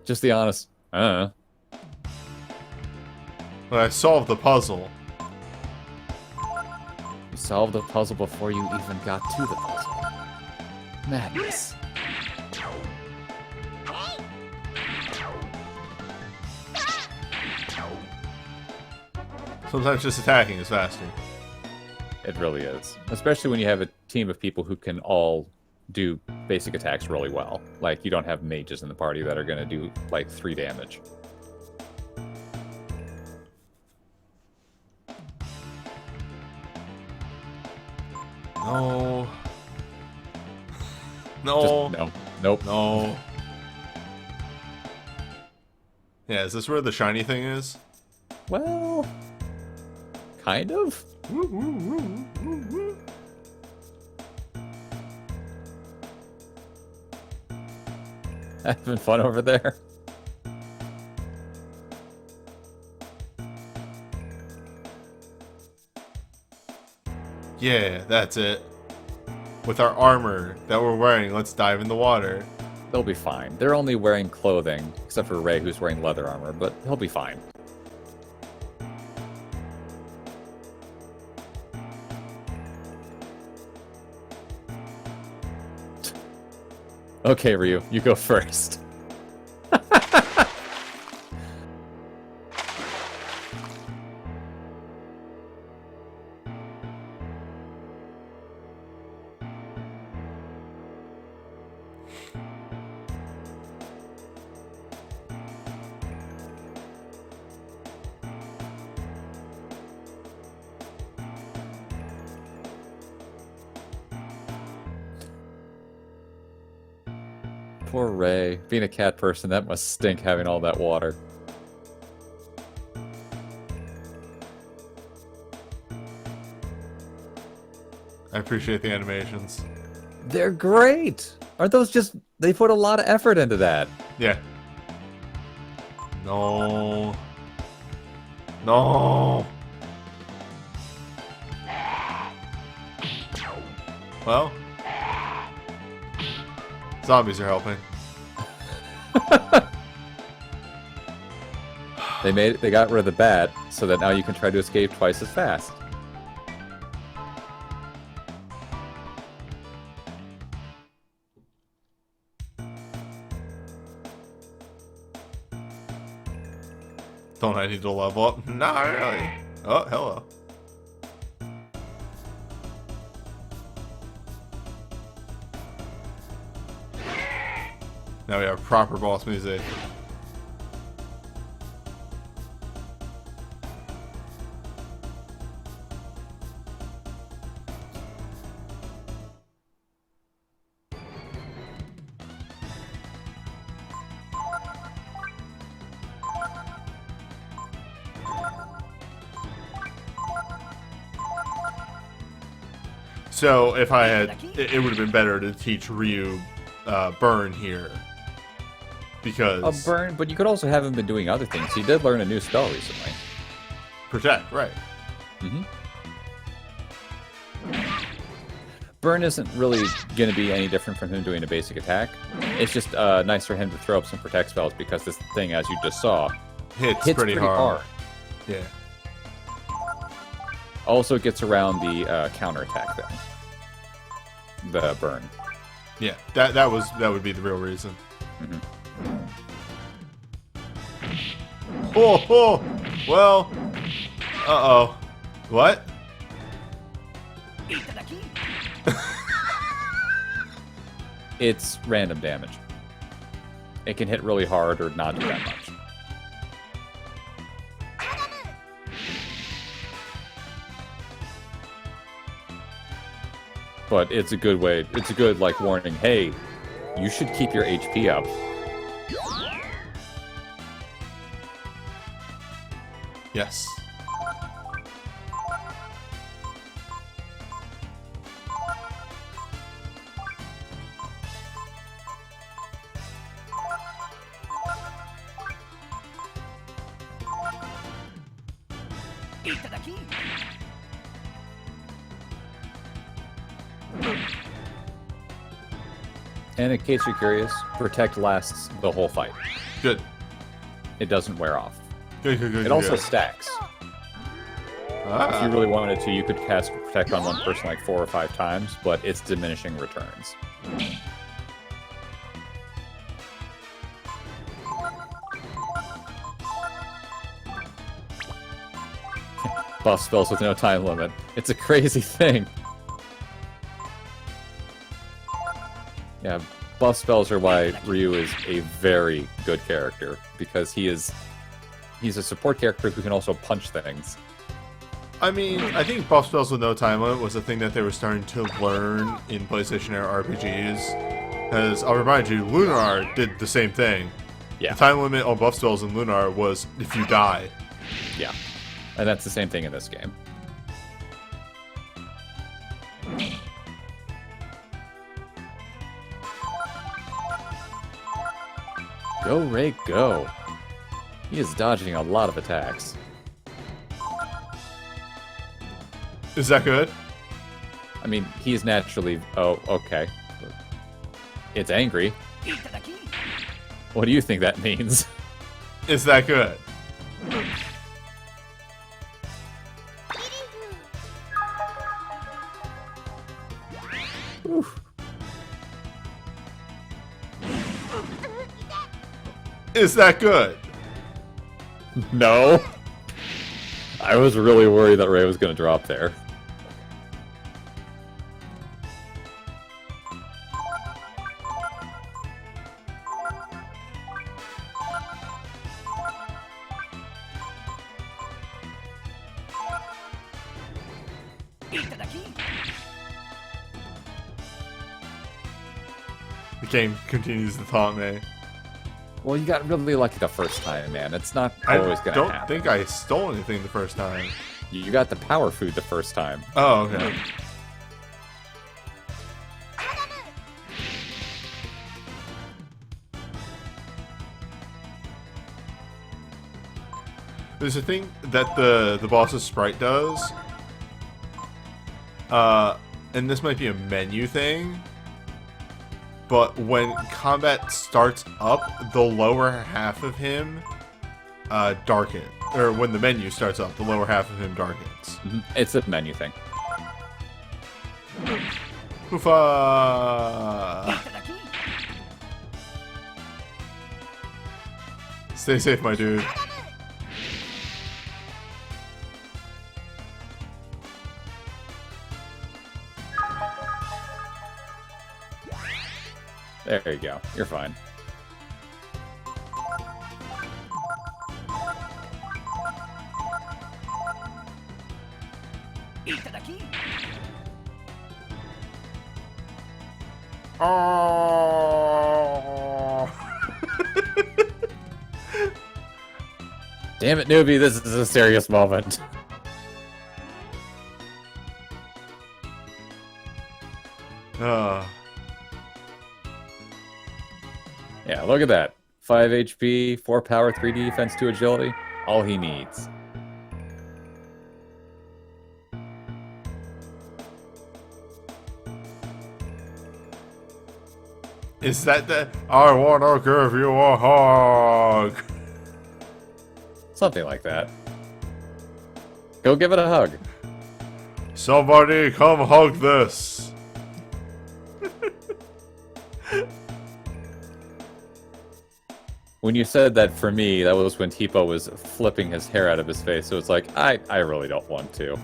Just the honest, When I solved the puzzle. You solved the puzzle before you even got to the puzzle. Madness. Sometimes just attacking is faster. It really is. Especially when you have a team of people who can all do basic attacks really well. Like, you don't have mages in the party that are going to do, like, 3 damage. No. Just, no. Nope. No. Yeah, is this where the shiny thing is? Well, kind of. Having fun over there. Yeah, that's it. With our armor that we're wearing, let's dive in the water. They'll be fine. They're only wearing clothing, except for Ray, who's wearing leather armor, but he'll be fine. Okay, Ryu, you go first. Poor Ray. Being a cat person, that must stink having all that water. I appreciate the animations. They're great! Aren't those just... They put a lot of effort into that. Yeah. No. No. Well. Zombies are helping. They got rid of the bat, so that now you can try to escape twice as fast. Don't I need to level up? Not really. Oh, hello. Now we have proper boss music. So if I had, it would have been better to teach Ryu Burn here. Because... Burn, but you could also have him been doing other things. He did learn a new spell recently. Protect, right. Mm-hmm. Burn isn't really going to be any different from him doing a basic attack. It's just nice for him to throw up some protect spells because this thing, as you just saw, hits pretty hard. Yeah. Also gets around the counterattack thing. The burn. Yeah, that would be the real reason. Mm-hmm. Oh, well. Uh-oh. What? It's random damage. It can hit really hard or not do that much. But it's a good way, it's a good, like, warning, hey, you should keep your HP up. Yes. And in case you're curious, Protect lasts the whole fight. Good. It doesn't wear off. Good. It also stacks. Ah. If you really wanted to, you could cast Protect on one person like 4 or 5 times, but it's diminishing returns. Buff spells with no time limit. It's a crazy thing. buff spells are why Ryu is a very good character, because he's a support character who can also punch things. I mean, I think buff spells with no time limit was a thing that they were starting to learn in PlayStation era RPGs. Because I'll remind you, Lunar did the same thing. Yeah. The time limit on buff spells in Lunar was if you die. Yeah. And that's the same thing in this game. Go, Ray, go. He is dodging a lot of attacks. Is that good? I mean, he's naturally... Oh, okay. It's angry. What do you think that means? Is that good? Oof. Is that good? No. I was really worried that Ray was going to drop there. The game continues to taunt me. Well, you got really lucky the first time, man. It's not always going to I happen. don't think I stole anything the first time. You got the power food the first time. Oh, okay. There's a thing that the boss's sprite does. And this might be a menu thing. But when combat starts up, the lower half of him darkens. Or when the menu starts up, the lower half of him darkens. Mm-hmm. It's a menu thing. Oofa! Stay safe, my dude. There you go. You're fine. Oh! Damn it, newbie, this is a serious moment. Yeah, look at that. 5 HP, 4 power, 3 defense, 2 agility. All he needs. Is that the... I wanna give you a hug! Something like that. Go give it a hug. Somebody come hug this! When you said that for me, that was when Tipo was flipping his hair out of his face, so it's like, I really don't want to.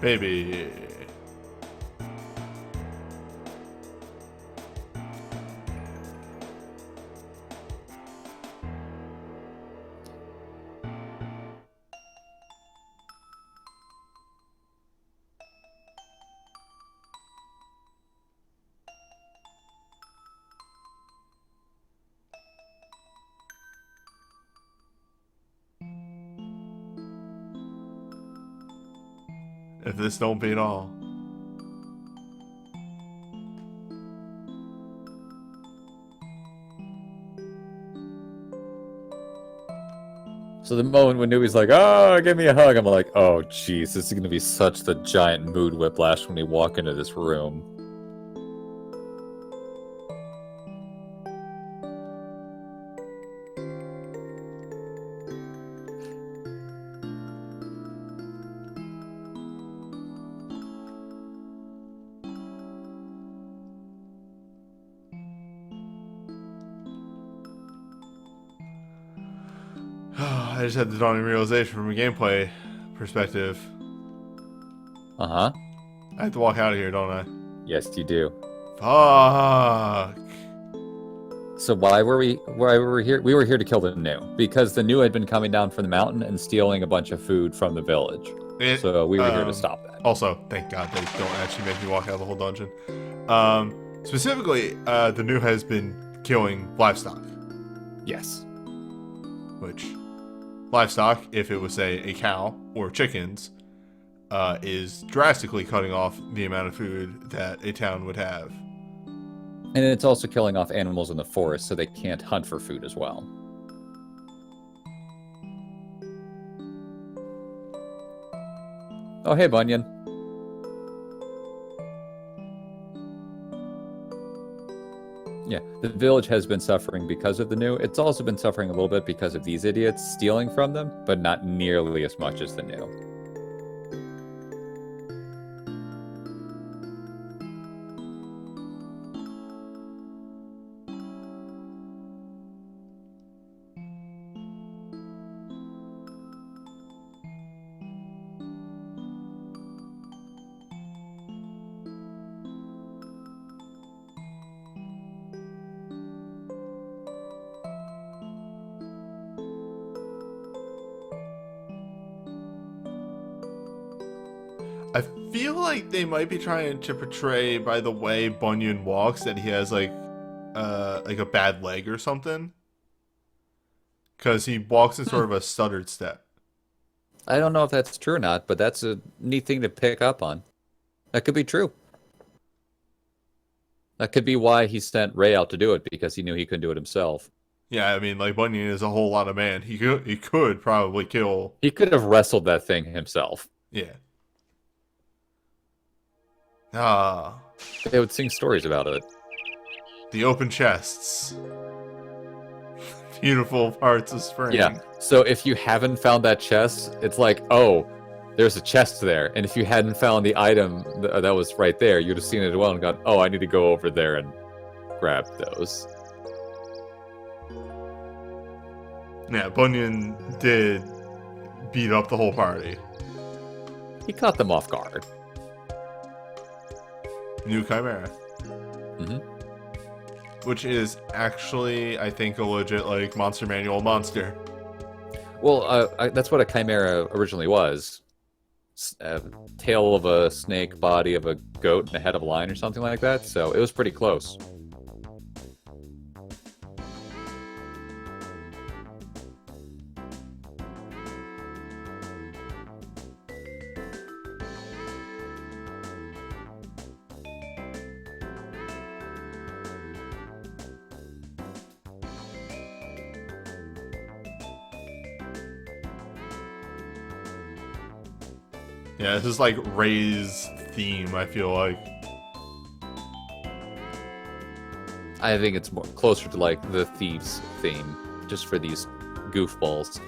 Baby. If this don't beat all. So the moment when Newbie's like, oh, give me a hug, I'm like, oh, jeez, this is going to be such the giant mood whiplash when we walk into this room. I just had the dawning realization from a gameplay perspective. Uh-huh. I have to walk out of here, don't I? Yes, you do. Fuck. So why were we here? We were here to kill the new, because the new had been coming down from the mountain and stealing a bunch of food from the village. So we were here to stop that. Also, thank God they don't actually make me walk out of the whole dungeon. Specifically, the new has been killing livestock. Yes. Which, livestock, if it was, say, a cow or chickens, is drastically cutting off the amount of food that a town would have. And it's also killing off animals in the forest so they can't hunt for food as well. Oh, hey, Bunyan. Yeah, the village has been suffering because of the new. It's also been suffering a little bit because of these idiots stealing from them, but not nearly as much as the new. I feel like they might be trying to portray by the way Bunyan walks that he has like a bad leg or something. Because he walks in sort of a stuttered step. I don't know if that's true or not, but that's a neat thing to pick up on. That could be true. That could be why he sent Ray out to do it, because he knew he couldn't do it himself. Yeah, I mean, like, Bunyan is a whole lot of man. He could probably kill... He could have wrestled that thing himself. Yeah. Ah. They would sing stories about it. The open chests. Beautiful parts of spring. Yeah, so if you haven't found that chest, it's like, oh, there's a chest there. And if you hadn't found the item that was right there, you'd have seen it as well and gone, oh, I need to go over there and grab those. Yeah, Bunyan did beat up the whole party. He caught them off guard. New Chimera. Mm-hmm. Which is actually, I think, a legit, like, Monster Manual monster. Well, that's what a Chimera originally was. Tail of a snake, body of a goat, and a head of a lion or something like that. So it was pretty close. Yeah, this is like Ray's theme, I feel like. I think it's more closer to like the Thieves theme, just for these goofballs.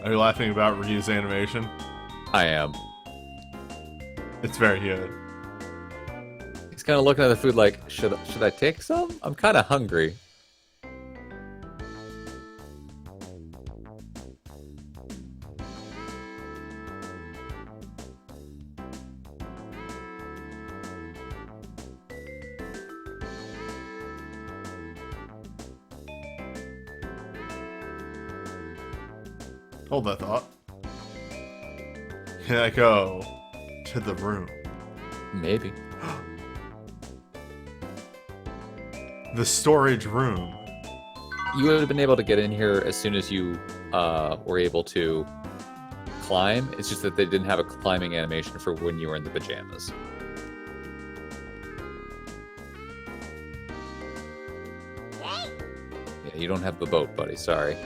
Are you laughing about Ryu's animation? I am. It's very good. He's kind of looking at the food like, should I take some? I'm kind of hungry. Hold that thought. Can I go to the room? Maybe. The storage room. You would have been able to get in here as soon as you were able to climb. It's just that they didn't have a climbing animation for when you were in the pajamas. Yeah, you don't have the boat, buddy. Sorry.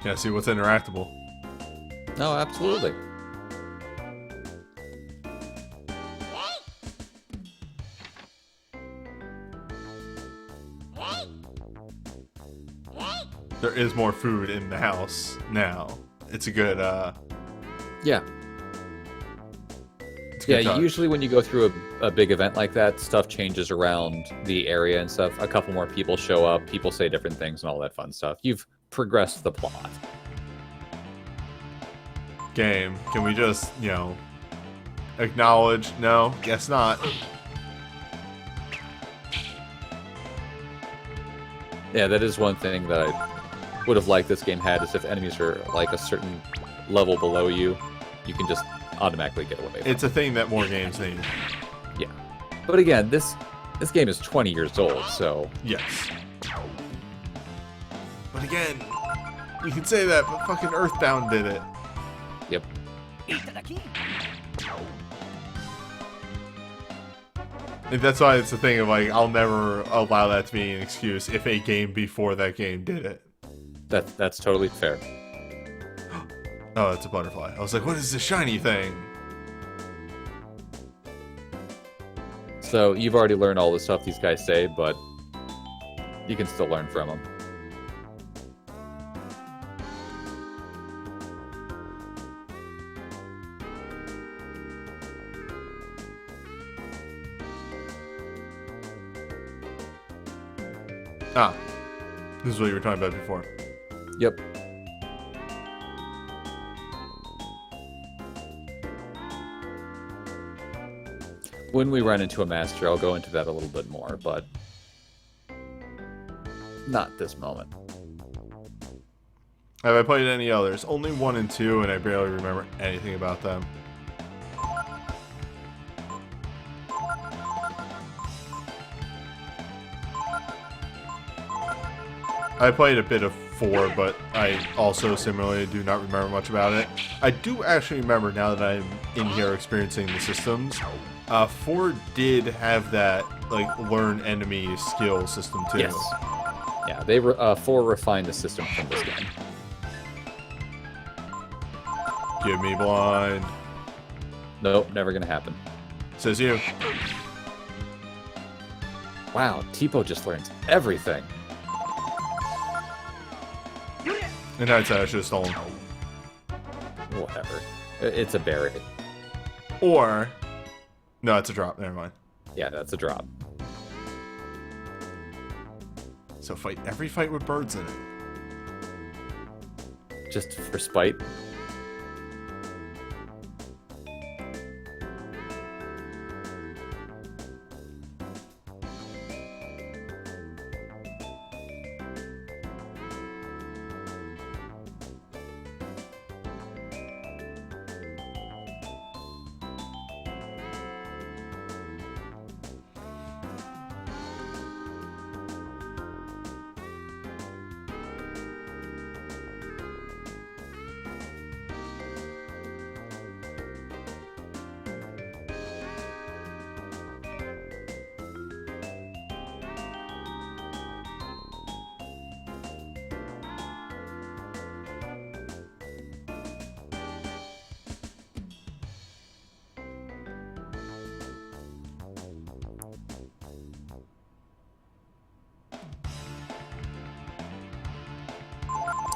Yeah, see what's interactable. No, absolutely. there is more food in the house now. It's a good, Yeah. it's a good touch. Usually when you go through a big event like that, stuff changes around the area and stuff. A couple more people show up, people say different things and all that fun stuff. You've progressed the plot. Game, can we just, you know, acknowledge? No, guess not. Yeah, that is one thing that I would have liked this game had, is if enemies are like a certain level below you, you can just automatically get away from It's a thing that more games need. Yeah. But again, this game is 20 years old, so... Yes. But again, you can say that, but fucking Earthbound did it. Yep. And that's why it's a thing of like, I'll never allow that to be an excuse if a game before that game did it. That's totally fair. Oh, it's a butterfly. I was like, what is this shiny thing? So, you've already learned all the stuff these guys say, but you can still learn from them. Ah, this is what you were talking about before. Yep. When we run into a master, I'll go into that a little bit more, but not this moment. Have I played any others? Only 1 and 2, and I barely remember anything about them. I played a bit of 4, but I also similarly do not remember much about it. I do actually remember, now that I'm in here experiencing the systems, 4 did have that, like, learn enemy skill system too. Yes. Yeah, they 4 refined the system from this game. Give me blind. Nope, never gonna happen. Says you. Wow, Tipo just learns everything. And I'd say I should have stolen. Whatever. It's a berry. Or... No, it's a drop. Never mind. Yeah, that's a drop. So fight every fight with birds in it. Just for spite.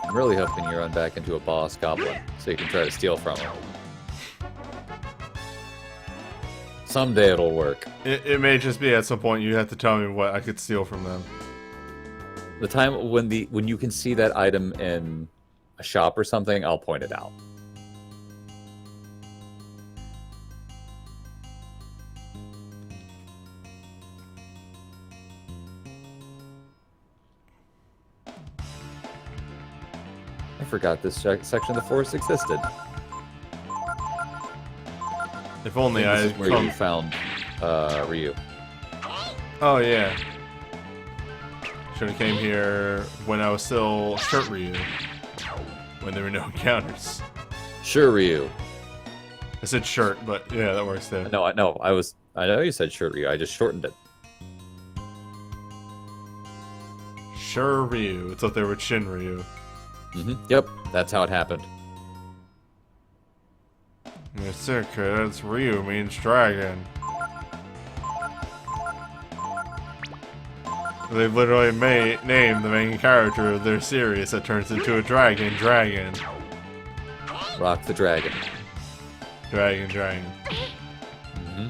I'm really hoping you run back into a boss goblin so you can try to steal from him. Someday it'll work. It may just be at some point you have to tell me what I could steal from them. The time when you can see that item in a shop or something, I'll point it out. I forgot this section of the forest existed. If only I I think this had is where come... you found Ryu. Oh, yeah. Should have came here when I was still Shirt Ryu. When there were no encounters. Sure, Ryu. I said shirt, but yeah, that works too. No, I know you said Sure Ryu. I just shortened it. Sure Ryu. It's up there with Shin Ryu. Yep, that's how it happened. Yes, sir, cause Ryu means dragon. They literally name the main character of their series that turns into a dragon. Dragon. Rock the dragon. Dragon. Dragon. Mm-hmm.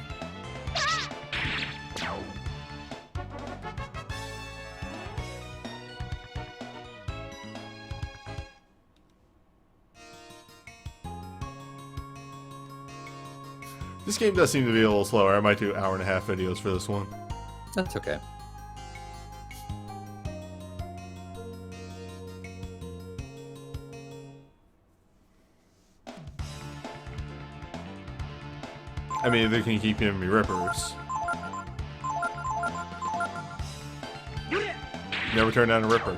This game does seem to be a little slower. I might do 1.5 hour videos for this one. That's okay. I mean, they can keep giving me rippers. Never turn down a ripper.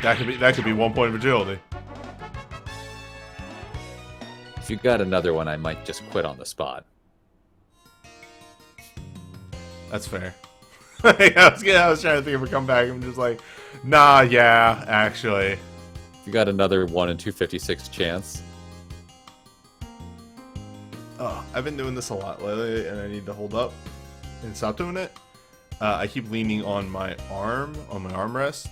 That could be 1 point of agility. If you got another one, I might just quit on the spot. That's fair. I was trying to think of a comeback. I'm just like, nah, yeah, actually. If you got another 1 in 256 chance. Oh, I've been doing this a lot lately, and I need to hold up and stop doing it. I keep leaning on my armrest,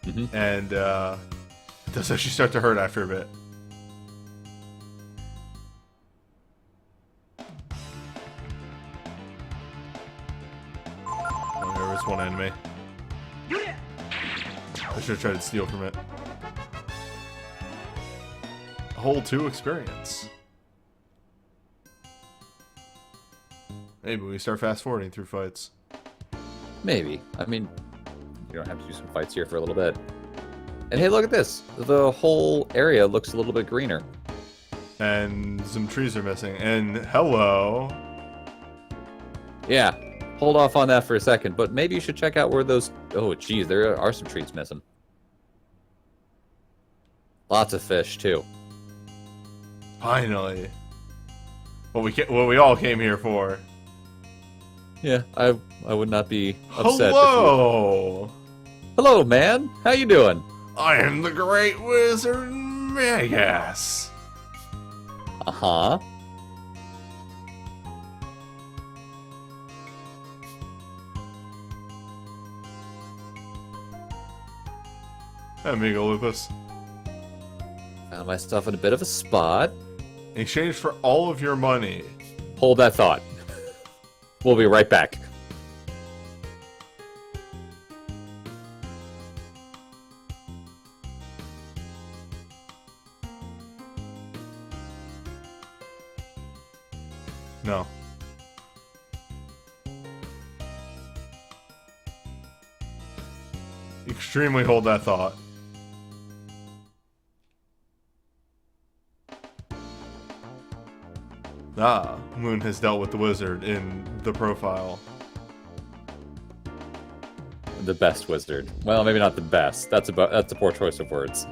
and it does actually start to hurt after a bit. Oh, there was one enemy. I should have tried to steal from it. Hole 2 experience. Maybe we start fast forwarding through fights. Maybe. I mean, you don't have to do some fights here for a little bit. And hey, look at this. The whole area looks a little bit greener. And some trees are missing. And hello. Yeah. Hold off on that for a second, but maybe you should check out where those... Oh, geez, there are some trees missing. Lots of fish, too. Finally. What we all came here for. Yeah, I would not be upset. Hello! Hello, man. How you doing? I am the Great Wizard Megas. Uh-huh. Amigo Lupus. Found myself in a bit of a spot. In exchange for all of your money. Hold that thought. We'll be right back. No. Extremely hold that thought. Ah, Moon has dealt with the wizard in the profile. The best wizard. Well, maybe not the best. That's a poor choice of words.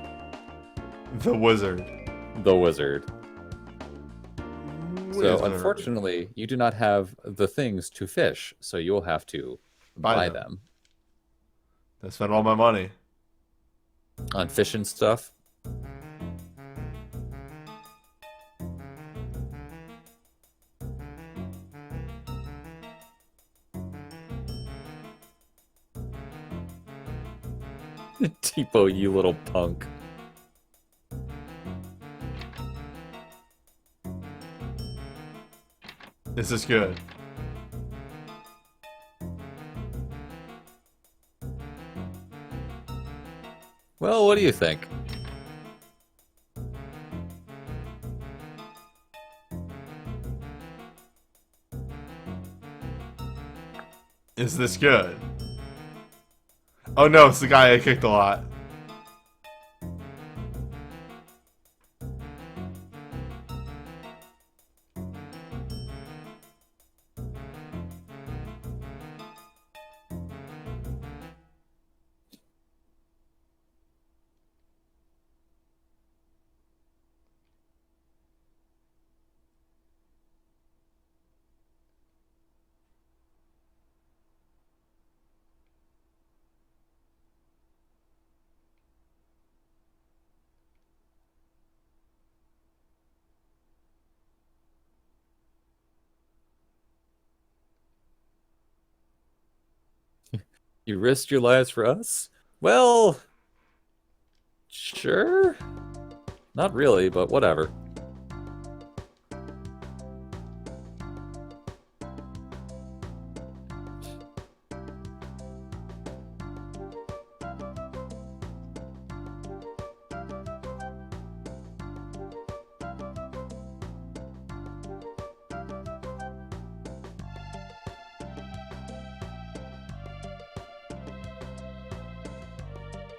The wizard. The wizard. Wizard. So, unfortunately, you do not have the things to fish, so you will have to buy them. I spent all my money. On fishing stuff? Tipo, you little punk. This is good. Well, what do you think? Is this good? Oh no, it's the guy I kicked a lot. You risked your lives for us? Well, sure. Not really, but whatever.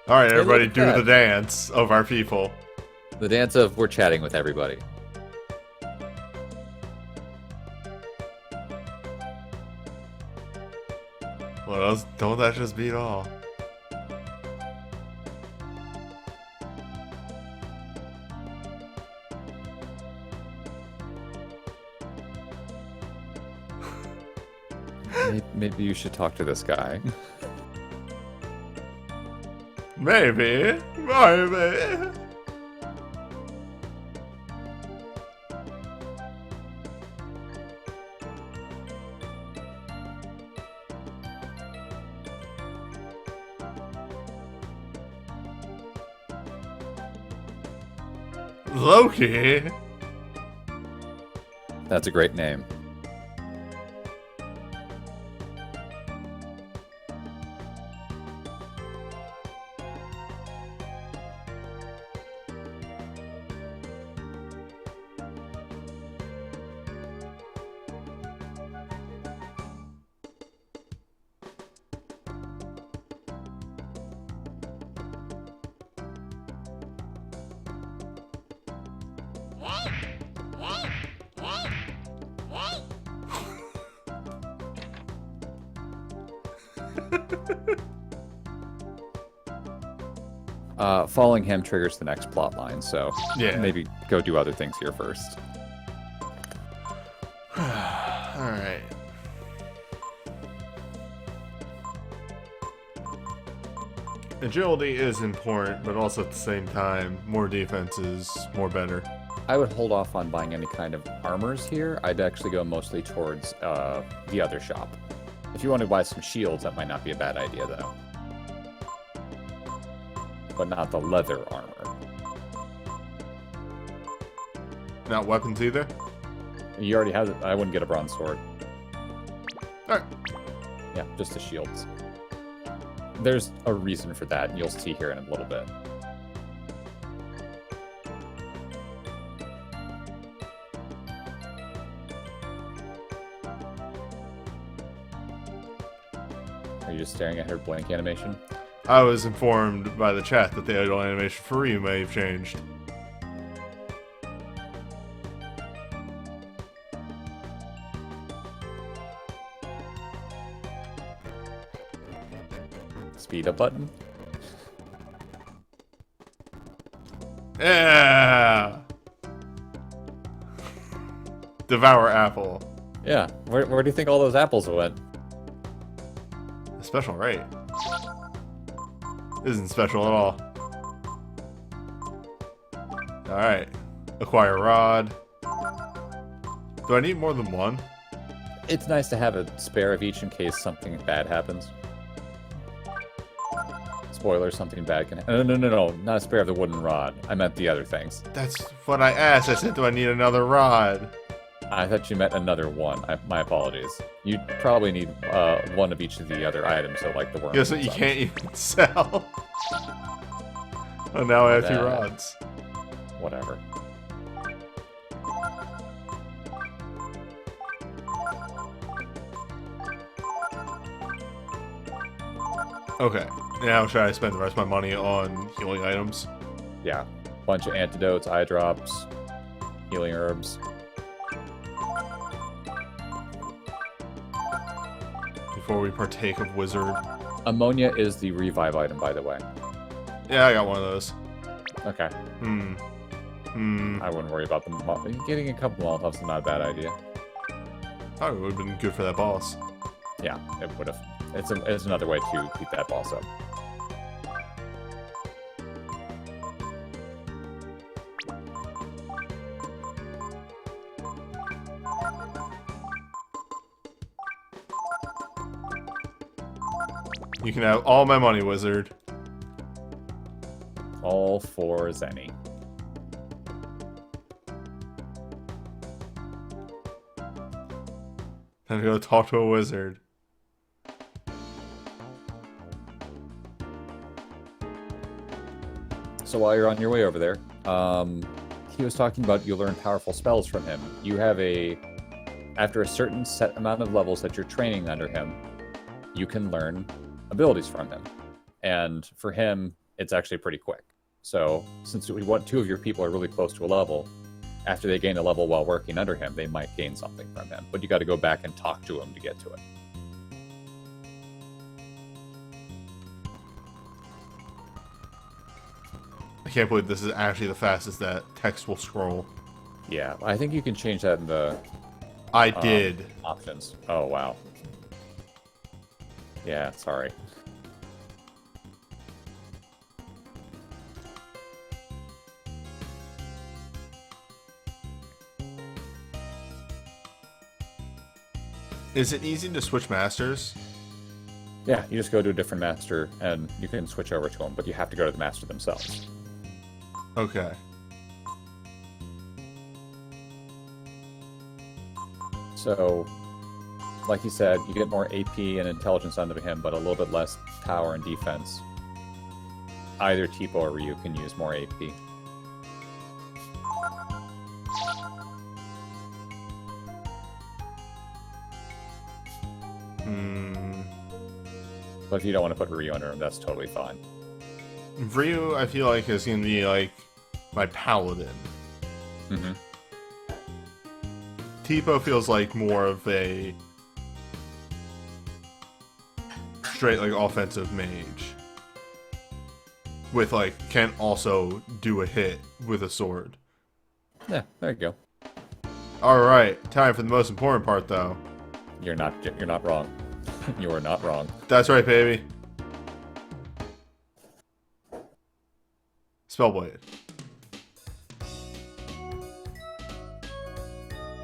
All right, Hey, look everybody, at do the that. dance of our people. The dance of we're chatting with everybody. What else? Don't that just beat all? Maybe you should talk to this guy. Maybe. Maybe. Loki? That's a great name. Following him triggers the next plot line, so Yeah. maybe go do other things here first. Alright. Agility is important, but also at the same time, more defense is more better. I would hold off on buying any kind of armors here. I'd actually go mostly towards the other shop. If you want to buy some shields, that might not be a bad idea, though. But not the leather armor. Not weapons either? You already have it. I wouldn't get a bronze sword. Alright. Yeah, just the shields. There's a reason for that, and you'll see here in a little bit. Are you just staring at her blink animation? I was informed by the chat that the idle animation for Ryu may have changed. Speed up button? Yeah! Devour apple. Yeah, where do you think all those apples went? Special rate. Isn't special at all. Alright. Acquire rod. Do I need more than one? It's nice to have a spare of each in case something bad happens. Spoiler, something bad can happen. No, not a spare of the wooden rod. I meant the other things. That's what I asked. I said, do I need another rod? I thought you meant another one. My apologies. You'd probably need one of each of the other items, so like the worm. Guess what you can't even sell. Oh, now I have 2 rods. Whatever. Okay. Now should I spend the rest of my money on healing items? Yeah. Bunch of antidotes, eye drops, healing herbs. Before we partake of wizard. Ammonia is the revive item, by the way. Yeah, I got one of those. Okay. I wouldn't worry about them. Getting a couple Molotovs is not a bad idea. Probably would have been good for that boss. Yeah, it would have. It's another way to keep that boss up. You can have all my money, wizard. All for Zenny. Time to go talk to a wizard. So while you're on your way over there, he was talking about you learn powerful spells from him. You have after a certain set amount of levels that you're training under him, you can learn abilities from him. And for him, it's actually pretty quick. So since we want 2 of your people are really close to a level, after they gain a level while working under him, they might gain something from him. But you got to go back and talk to him to get to it. I can't believe this is actually the fastest that text will scroll. Yeah, I think you can change that in the I did. options. Oh, wow. Yeah, sorry. Is it easy to switch masters? Yeah, you just go to a different master and you can switch over to them, but you have to go to the master themselves. Okay. So, like you said, you get more AP and intelligence under him, but a little bit less power and defense. Either Tipo or Ryu can use more AP. But if you don't want to put Ryu under him, that's totally fine. Ryu, I feel like, is going to be, like, my paladin. Mm-hmm. Tipo feels like more of a straight, like, offensive mage. With, like, can also do a hit with a sword. Yeah, there you go. Alright, time for the most important part, though. You're not wrong. You are not wrong. That's right, baby. Spellblade.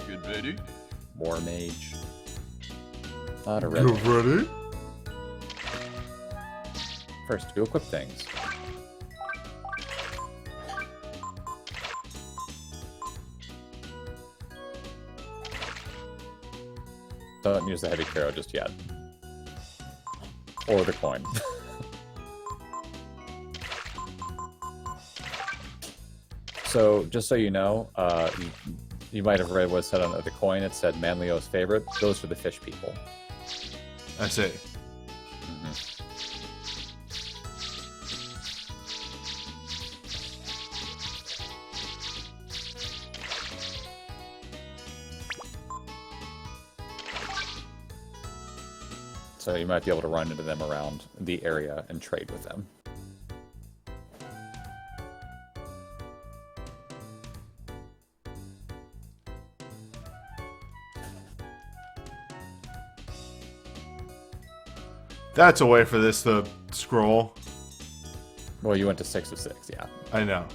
Good ready? War mage. Not a You red. ready? First, do equip things. Don't use the heavy arrow just yet. Or the coin. So, just so you know, you might have read what it said on the coin. It said Manlio's favorite. Those are the fish people. I see. So you might be able to run into them around the area and trade with them. That's a way for this to scroll. Well, you went to 6 of 6, yeah. I know.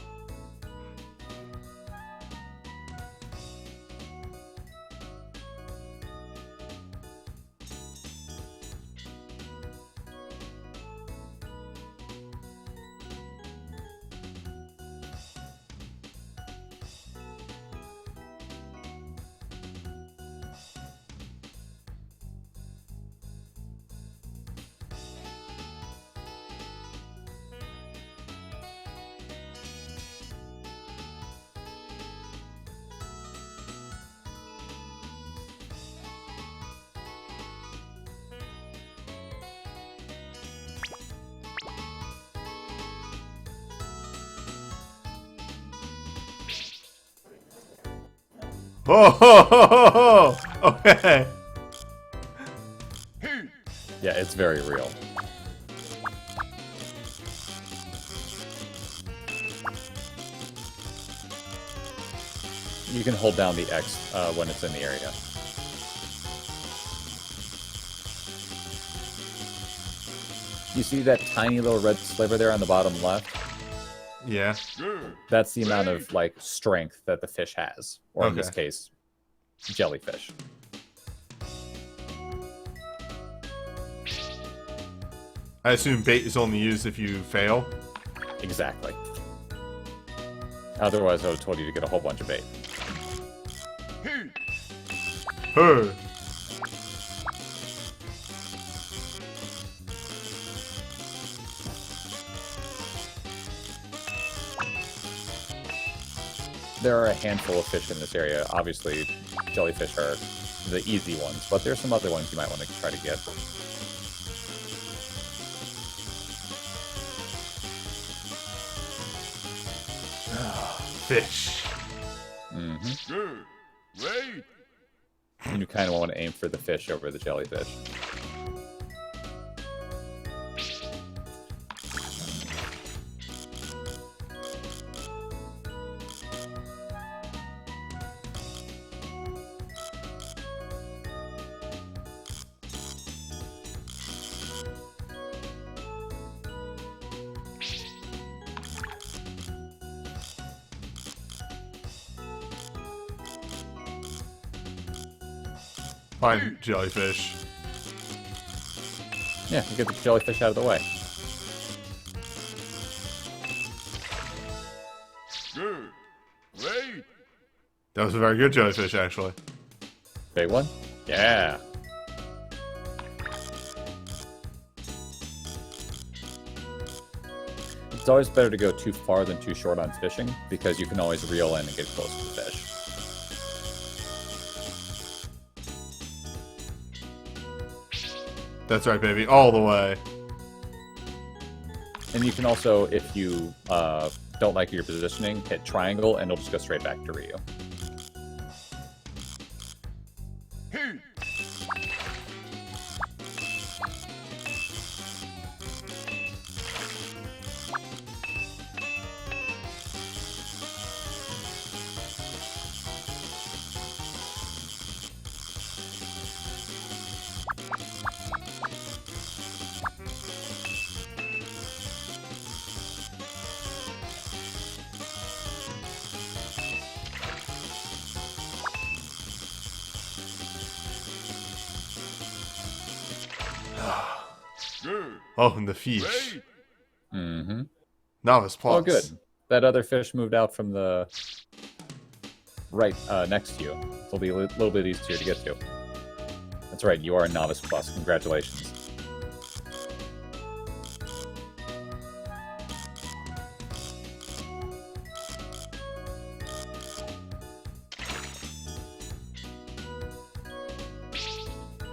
Oh, ho, ho, ho, ho. Okay. Yeah, it's very real. You can hold down the X when it's in the area. You see that tiny little red sliver there on the bottom left? Yeah. That's the amount of, like, strength that the fish has. Or in this Okay. case, jellyfish. I assume bait is only used if you fail. Exactly. Otherwise, I would have told you to get a whole bunch of bait. Huh. There are a handful of fish in this area. Obviously, jellyfish are the easy ones, but there's some other ones you might want to try to get. Fish. Mm-hmm. Wait. And you kind of want to aim for the fish over the jellyfish. Fine, jellyfish. Yeah, you get the jellyfish out of the way. Good. Great. That was a very good jellyfish, actually. Big one? Yeah. It's always better to go too far than too short on fishing, because you can always reel in and get close to the fish. That's right, baby. All the way. And you can also, if you don't like your positioning, hit triangle and it'll just go straight back to Ryu. Good. Oh, and the fish. Great. Mm-hmm. Novice plus. Oh, good. That other fish moved out from the right next to you. It'll be a little bit easier to get to. That's right, you are a Novice Plus. Congratulations.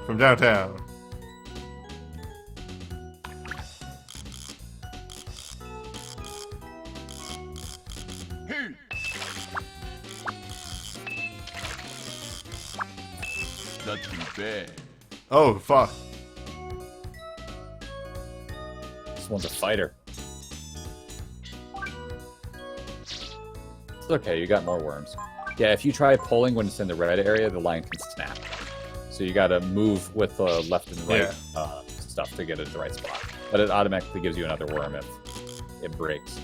From downtown. Not too bad. Oh, fuck. This one's a fighter. It's okay, you got more worms. Yeah, if you try pulling when it's in the red area, the line can snap. So you gotta move with the left and right stuff to get it to the right spot. But it automatically gives you another worm if it breaks.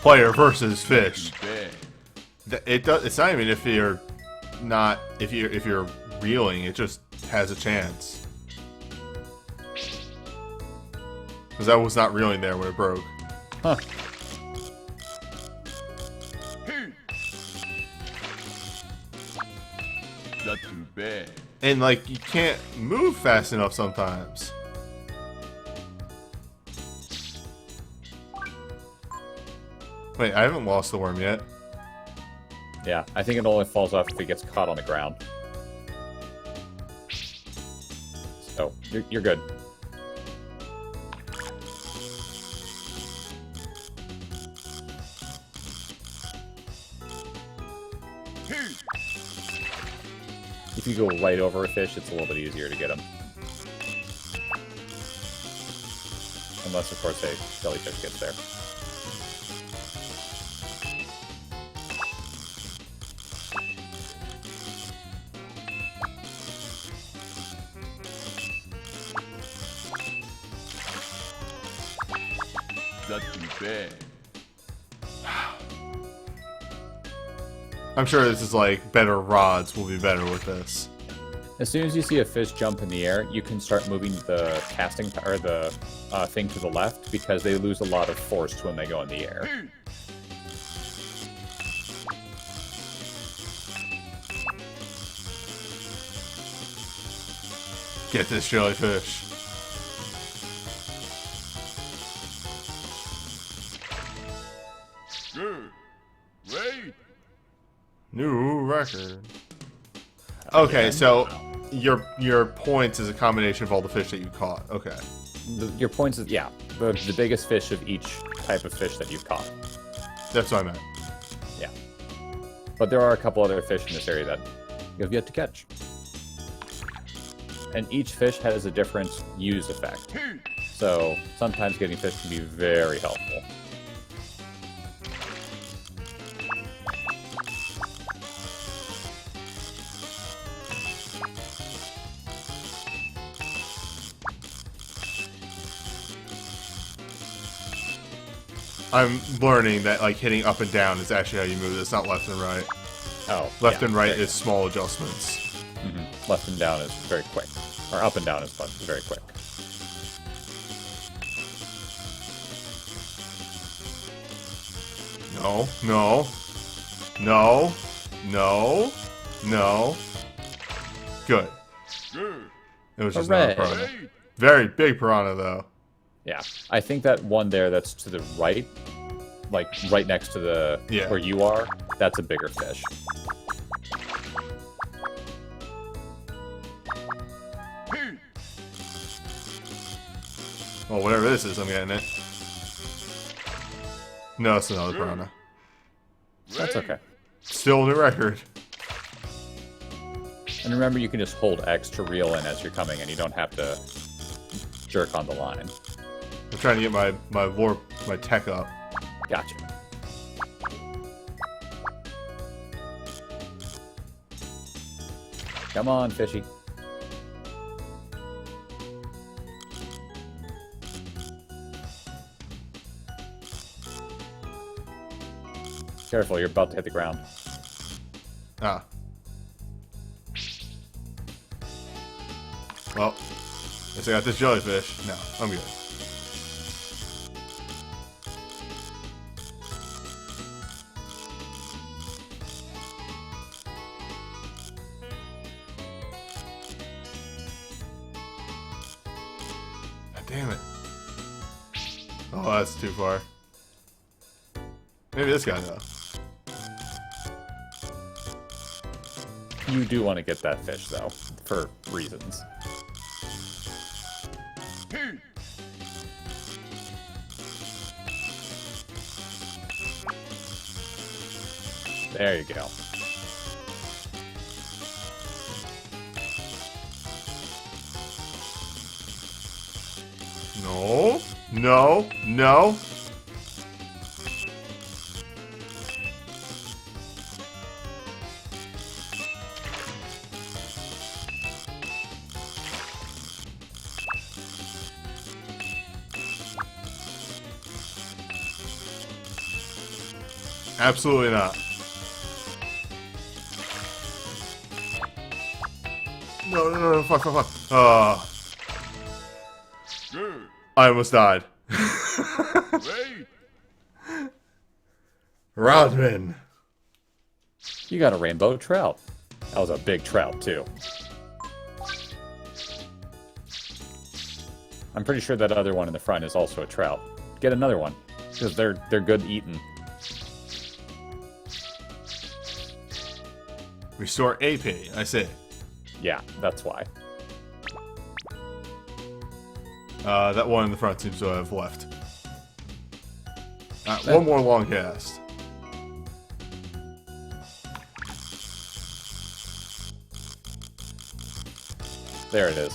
Player versus fish. Too bad. It does. It's not even if you're not. If you're reeling, it just has a chance. Because I was not reeling there when it broke. Huh. Not too bad. And like you can't move fast enough sometimes. Wait, I haven't lost the worm yet. Yeah, I think it only falls off if it gets caught on the ground. So, you're good. If you go right over a fish, it's a little bit easier to get them. Unless, of course, a jellyfish gets there. Not too bad. I'm sure this is like better rods will be better with this. As soon as you see a fish jump in the air, you can start moving the casting or the thing to the left because they lose a lot of force when they go in the air. Get this jellyfish. Good. Great. New record. Okay, so your points is a combination of all the fish that you caught. Okay. Your points is, yeah, the biggest fish of each type of fish that you've caught. That's what I meant. Yeah. But there are a couple other fish in this area that you've yet to catch. And each fish has a different use effect. So sometimes getting fish can be very helpful. I'm learning that like hitting up and down is actually how you move this, not left and right. Oh, Left yeah, and right there you is small adjustments. go. Left and down is very quick. Or up and down is very quick. No, no, no, no, no. Good. Good. It was just not a Hooray. piranha. Great. Very big piranha though. Yeah. I think that one there that's to the right, like right next to the Yeah. where you are, that's a bigger fish. Well, whatever this is, I'm getting it. No, it's another piranha. That's okay. Still a new record. And remember, you can just hold X to reel in as you're coming, and you don't have to jerk on the line. I'm trying to get my tech up. Gotcha. Come on, fishy. Careful, you're about to hit the ground. Ah. Well, guess I got this jellyfish. No, I'm good. God damn it. Oh, that's too far. Maybe this guy though. You do want to get that fish, though, for reasons. There you go. No, no, no. Absolutely not. No, no, no, fuck, fuck, fuck. Good. I almost died. Great. Rodman. You got a rainbow trout. That was a big trout, too. I'm pretty sure that other one in the front is also a trout. Get another one, because they're good eating. Restore AP, I see. Yeah, that's why. That one in the front seems to have left. One more long cast. There it is.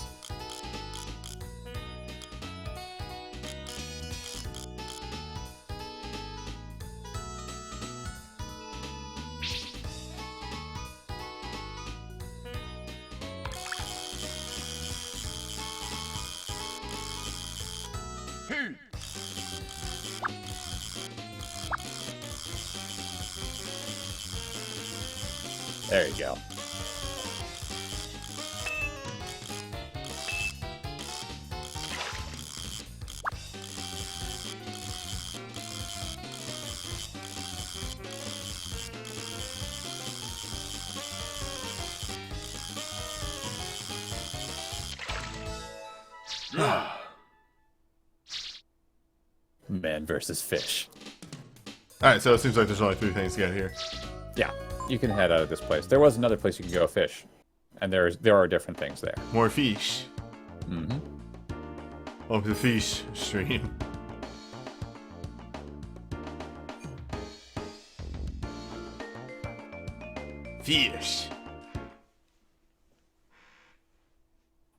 There you go. Man versus fish. Alright, so it seems like there's only 3 things to get here. Yeah, you can head out of this place. There was another place you can go fish, and there are different things there. More fish. Mm-hmm. Of the fish stream. Fish.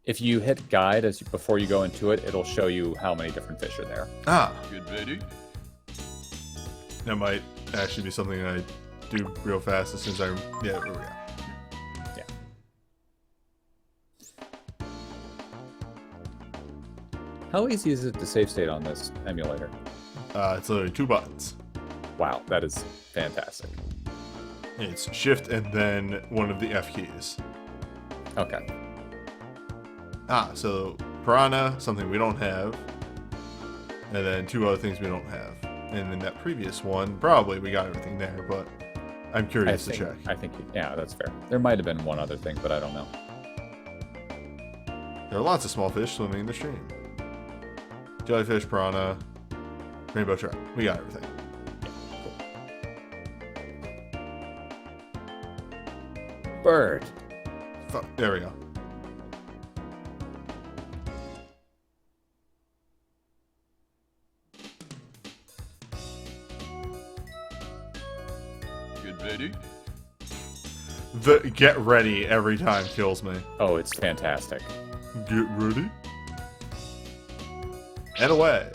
If you hit guide before you go into it, it'll show you how many different fish are there. Ah, Get ready. that might actually be something I do real fast as soon as I... Yeah, there we go. Yeah. How easy is it to save state on this emulator? It's literally 2 buttons. Wow, that is fantastic. It's shift and then one of the F keys. Okay. Ah, so piranha, something we don't have. And then 2 other things we don't have. And in that previous one, probably we got everything there, but I'm curious to check. I think, yeah, that's fair. There might have been one other thing, but I don't know. There are lots of small fish swimming in the stream. Jellyfish, piranha, rainbow trout. We got everything. Bird. Fuck, there we go. Get ready. The get ready every time kills me. Oh, it's fantastic. Get ready. And away.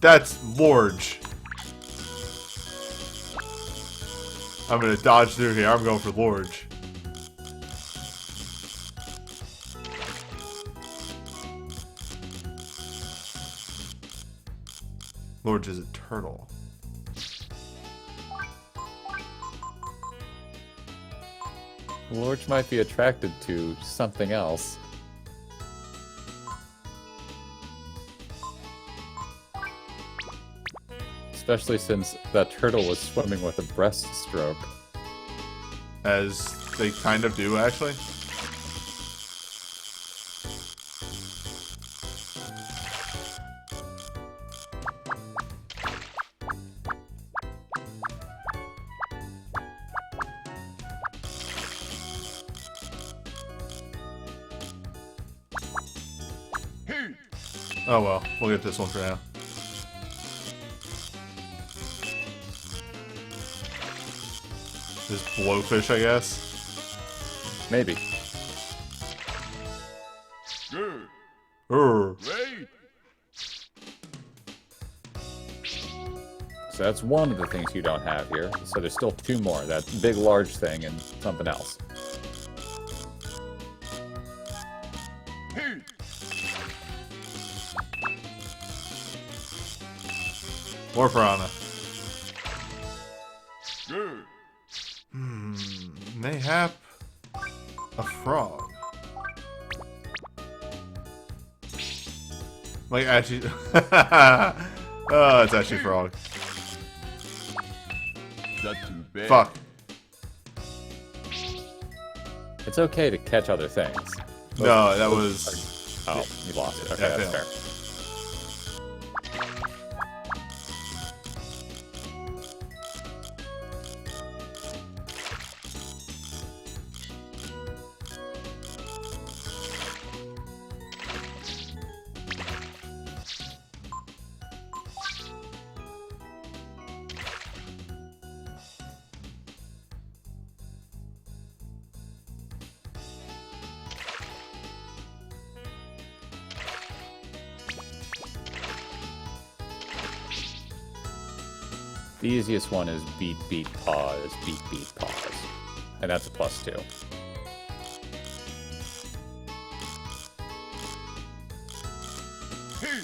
That's Lorge. I'm gonna dodge through here. I'm going for Lorge. Lorge is a turtle. Lorch might be attracted to something else. Especially since that turtle was swimming with a breaststroke. As they kind of do, actually. Hey. Oh well, we'll get this one for now. Just blowfish, I guess. Maybe. Good. Great. So that's one of the things you don't have here. So there's still 2 more. That big, large thing and something else. Hey. More piranha. Good. Mayhap a frog. Like actually, oh, it's actually a frog. Not too bad. Fuck. It's okay to catch other things. No, that was. Oh, you lost it. Okay, Yeah, that's fail. fair. The easiest one is beat, pause, beat, pause. And that's a +2. Hey.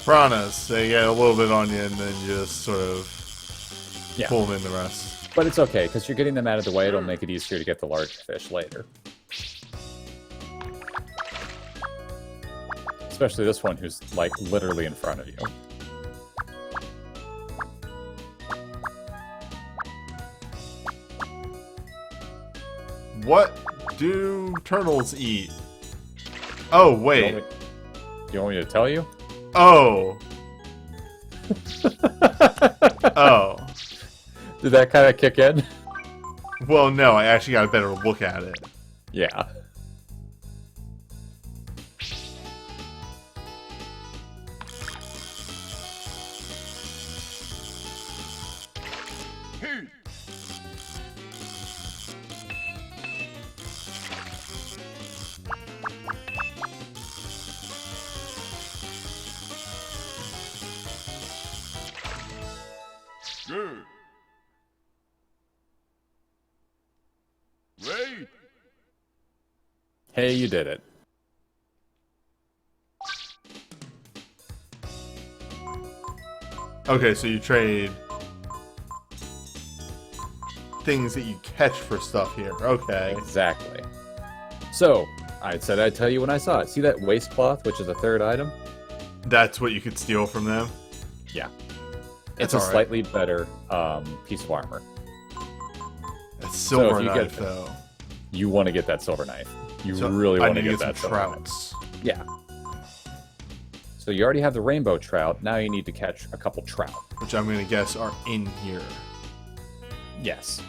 Piranhas, they get a little bit on you and then you just sort of Yeah. pull them in the rest. But it's okay, because you're getting them out of the way. It'll make it easier to get the large fish later. Especially this one who's, like, literally in front of you. What do turtles eat? Oh, wait. You want me to tell you? Oh. Oh. Did that kind of kick in? Well, no, I actually got a better look at it. Yeah. Hey. Good. Wait. Hey, you did it. Okay, so you trade things that you catch for stuff here. Okay. Exactly. So, I said I'd tell you when I saw it. See that waist cloth, which is a third item? That's what you could steal from them? Yeah. That's It's a alright. slightly better piece of armor. That's silver if you knife, get- though. You want to get that silver knife. You So really I want need to to get get that some silver knife. trouts. Yeah. So you already have the rainbow trout. Now you need to catch a couple trout. Which I'm going to guess are in here. Yes.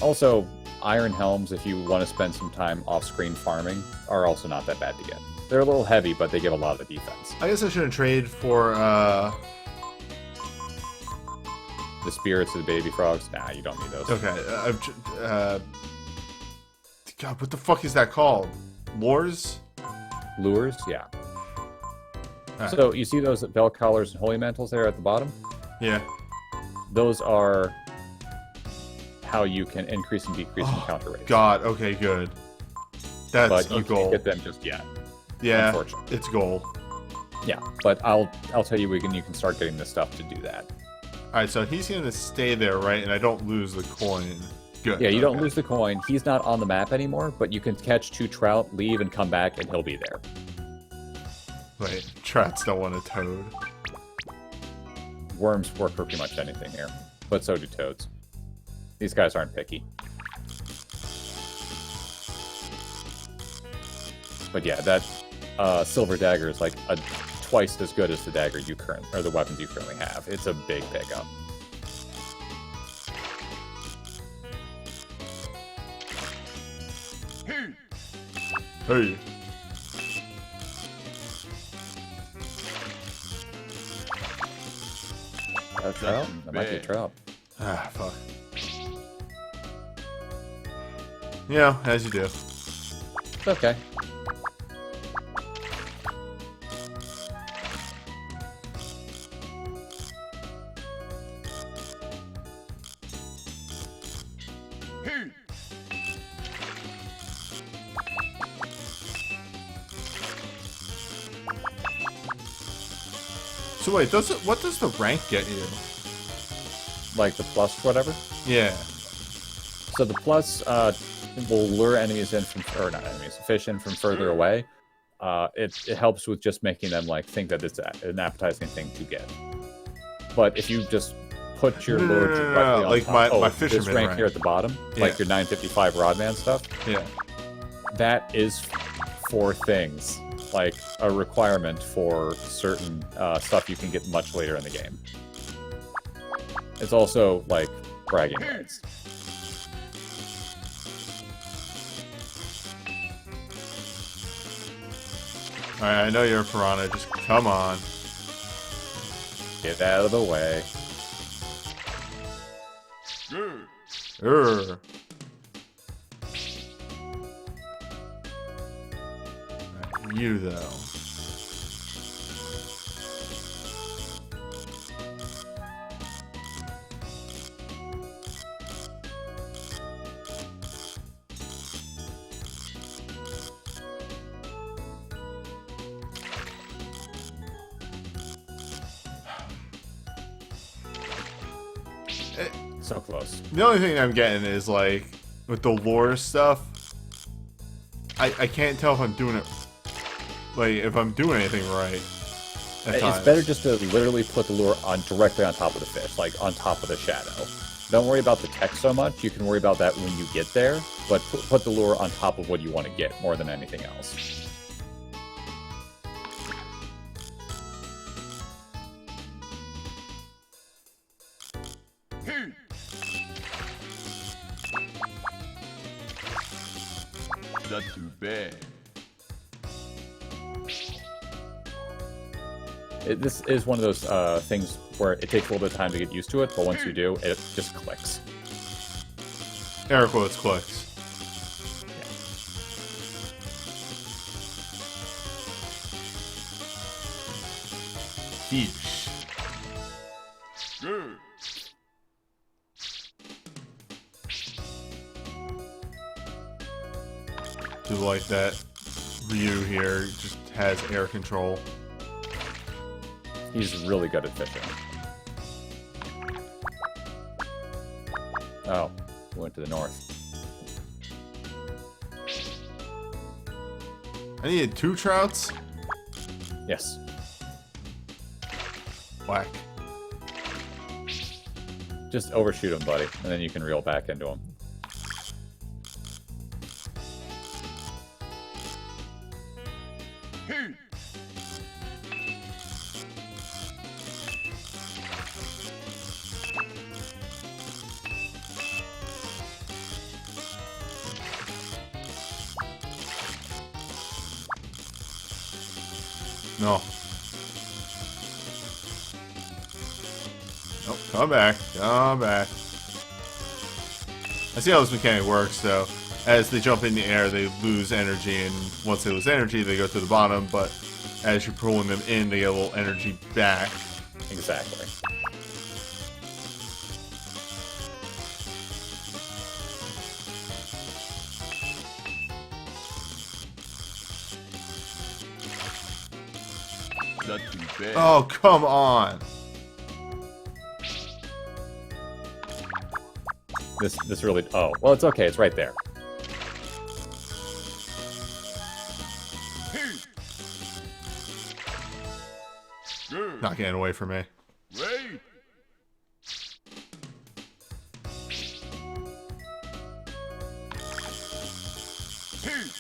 Also, iron helms, if you want to spend some time off-screen farming, are also not that bad to get. They're a little heavy, but they give a lot of the defense. I guess I shouldn't trade for, The spirits of the baby frogs? Nah, you don't need those. Okay, God, what the fuck is that called? Lures? Lures? Yeah. Alright. So, you see those bell collars and holy mantles there at the bottom? Yeah. Those are how you can increase and decrease encounter rates. God, okay, good. That's But a you goal. can't get them just yet. Yeah, unfortunately. it's goal. Yeah, but I'll tell you you can start getting this stuff to do that. Alright, so he's gonna stay there, right? And I don't lose the coin. Good. Yeah, you don't okay. lose the coin. He's not on the map anymore, but you can catch 2 trout, leave, and come back, and he'll be there. Wait, Trats don't want a toad. Worms work for pretty much anything here, but so do toads. These guys aren't picky. But yeah, that silver dagger is like twice as good as the dagger you or the weapons you currently have. It's a big pickup. Hey. Hey. A trout? That might be a trout. Ah, fuck. Yeah, as you do. It's okay. Hey. So wait, what does the rank get you? Like the plus whatever. Yeah. So the plus will lure enemies in from, or not enemies, fish in from further away. It helps with just making them like think that it's an appetizing thing to get. But if you just put your lure directly on like top, my this fisherman rank rank. here at the bottom, Yeah. like your 955 Rodman stuff, Yeah. that is for things like a requirement for certain stuff you can get much later in the game. It's also like bragging rights. Alright, I know you're a piranha, just come on. Get out of the way. Good. Urgh. You though. So close. The only thing I'm getting is, like, with the lure stuff, I can't tell if I'm doing it, like, if I'm doing anything right at It's times. better just to literally put the lure on directly on top of the fish, like on top of the shadow. Don't worry about the text so much. You can worry about that when you get there, but put the lure on top of what you want to get more than anything else. Hit. Not too bad. This is one of those things where it takes a little bit of time to get used to it, but once you do, it just clicks. Air quotes clicks. Yeesh. Good. Do like that Ryu here just has air control. He's really good at fishing. Oh, we went to the north. I needed 2 trouts? Yes. Whack. Just overshoot him, buddy, and then you can reel back into him. Hit. No. Nope, come back. Come back. I see how this mechanic works, though. As they jump in the air, they lose energy, and once they lose energy, they go to the bottom, but as you're pulling them in, they get a little energy back. Exactly. Not too bad. Oh, come on! This really... Oh, well, it's okay. It's right there. Hit. Good. Not getting away from me. Wait. Hit.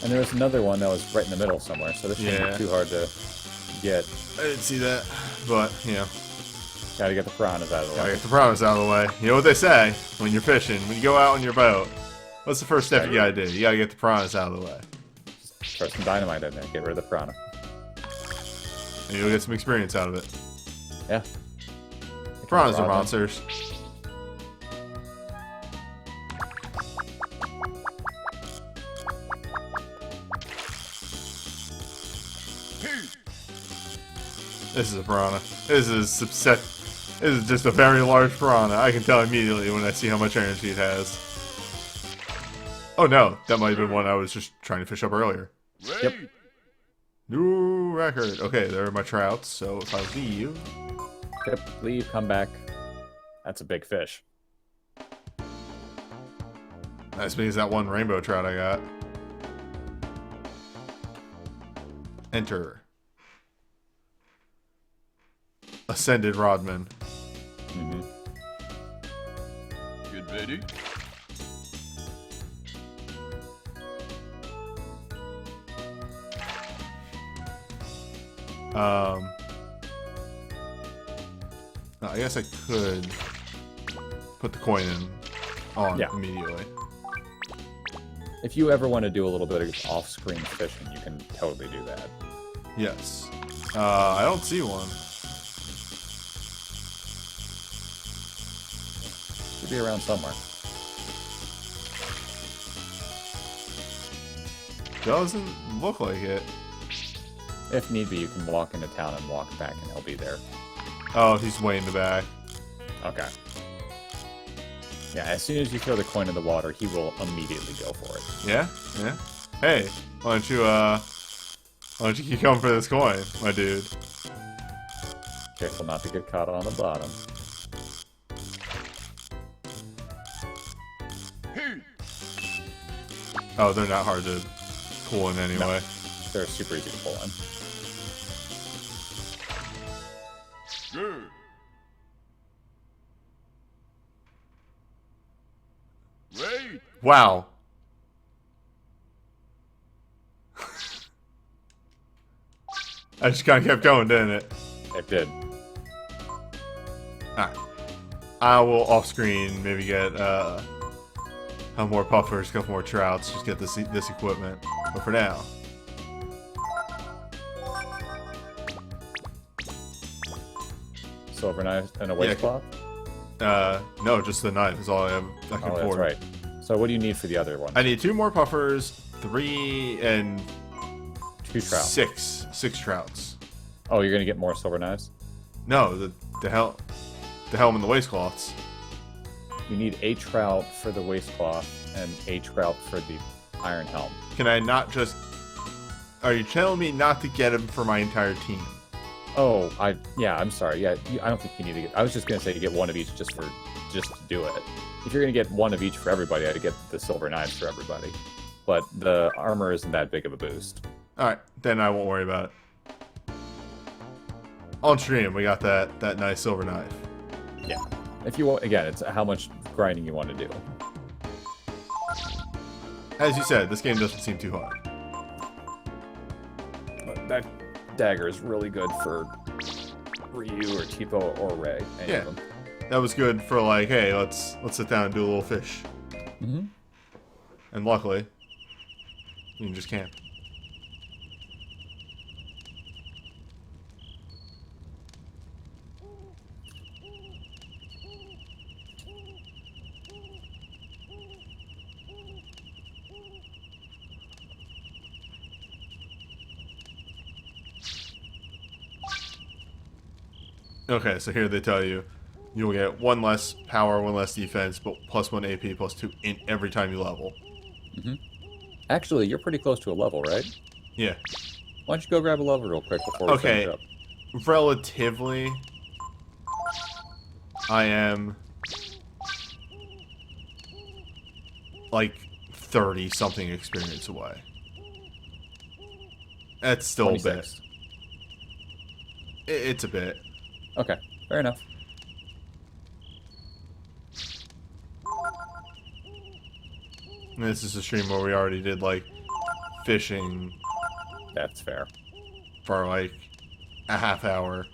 And there was another one that was right in the middle somewhere, so this shouldn't Yeah. be too hard to get. I didn't see that, but, you know, Gotta get the piranhas out of the gotta way. get the promise out of the way. You know what they say when you're fishing, when you go out on your boat, what's the first step you gotta do? You gotta get the piranhas out of the way. Throw some dynamite in there, get rid of the piranha. And you'll get some experience out of it. Yeah. Piranhas are Rodman. monsters. Hit. This is a piranha. This is just a very large piranha. I can tell immediately when I see how much energy it has. Oh no, that might have been one I was just trying to fish up earlier. Wait. Yep. New record. Okay, there are my trouts, so if I leave... Yep, leave, come back. That's a big fish. That's because that one rainbow trout I got. Enter. Ascended Rodman. Mm-hmm. Get ready. I guess I could put the coin in on Yeah. immediately. If you ever want to do a little bit of off-screen fishing, you can totally do that. Yes. I don't see one. Should be around somewhere. Doesn't look like it. If need be, you can walk into town and walk back, and he'll be there. Oh, he's way in the back. Okay. Yeah, as soon as you throw the coin in the water, he will immediately go for it. Yeah? Yeah? Hey, why don't you keep coming for this coin, my dude? Careful not to get caught on the bottom. Oh, they're not hard to pull in anyway. They're super easy to pull in. Good. Wait. Wow. I just kind of kept going, didn't it? It did. Alright. I will off screen maybe get a couple more puffers, a couple more trouts, just get this equipment. But for now. Silver knife and a waistcloth? No, just the knife is all I can Oh, that's afford. right. So what do you need for the other one? I need 2 more puffers, 3 and 2 trout. 6 trouts. Oh, you're gonna get more silver knives? No, the helm and the waistcloths. You need a trout for the waistcloth and a trout for the iron helm. Can I not just... Are you telling me not to get them for my entire team? Oh, I'm sorry. Yeah, I don't think you need to get... I was just gonna say you get one of each just to do it. If you're gonna get one of each for everybody, I'd get the silver knives for everybody. But the armor isn't that big of a boost. Alright, then I won't worry about it. On stream, we got that nice silver knife. Yeah. If you want, again, it's how much grinding you want to do. As you said, this game doesn't seem too hard. But that dagger is really good for Ryu or Tipo or Ray. Any of them. That was good for like, hey, let's sit down and do a little fish. Mm-hmm. And luckily, you can just camp. Okay, so here they tell you you'll get 1 less power, 1 less defense, but plus 1 AP, plus 2 int every time you level. Mm-hmm. Actually, you're pretty close to a level, right? Yeah. Why don't you go grab a level real quick before we finish up? Relatively, I am like 30-something experience away. That's still 26. a bit. It's a bit. Okay, fair enough. And this is a stream where we already did like fishing That's fair. for like a half hour.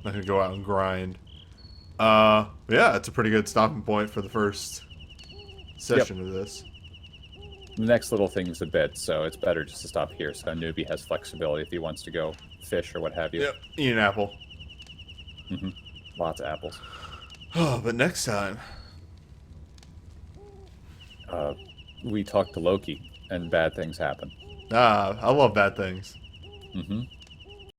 Not gonna go out and grind. Yeah, it's a pretty good stopping point for the first session of this. The next little thing's a bit, so it's better just to stop here so a newbie has flexibility if he wants to go fish or what have you. Yep, eat an apple. Mm-hmm. Lots of apples. Oh, but next time. We talk to Loki, and bad things happen. I love bad things. Mm-hmm.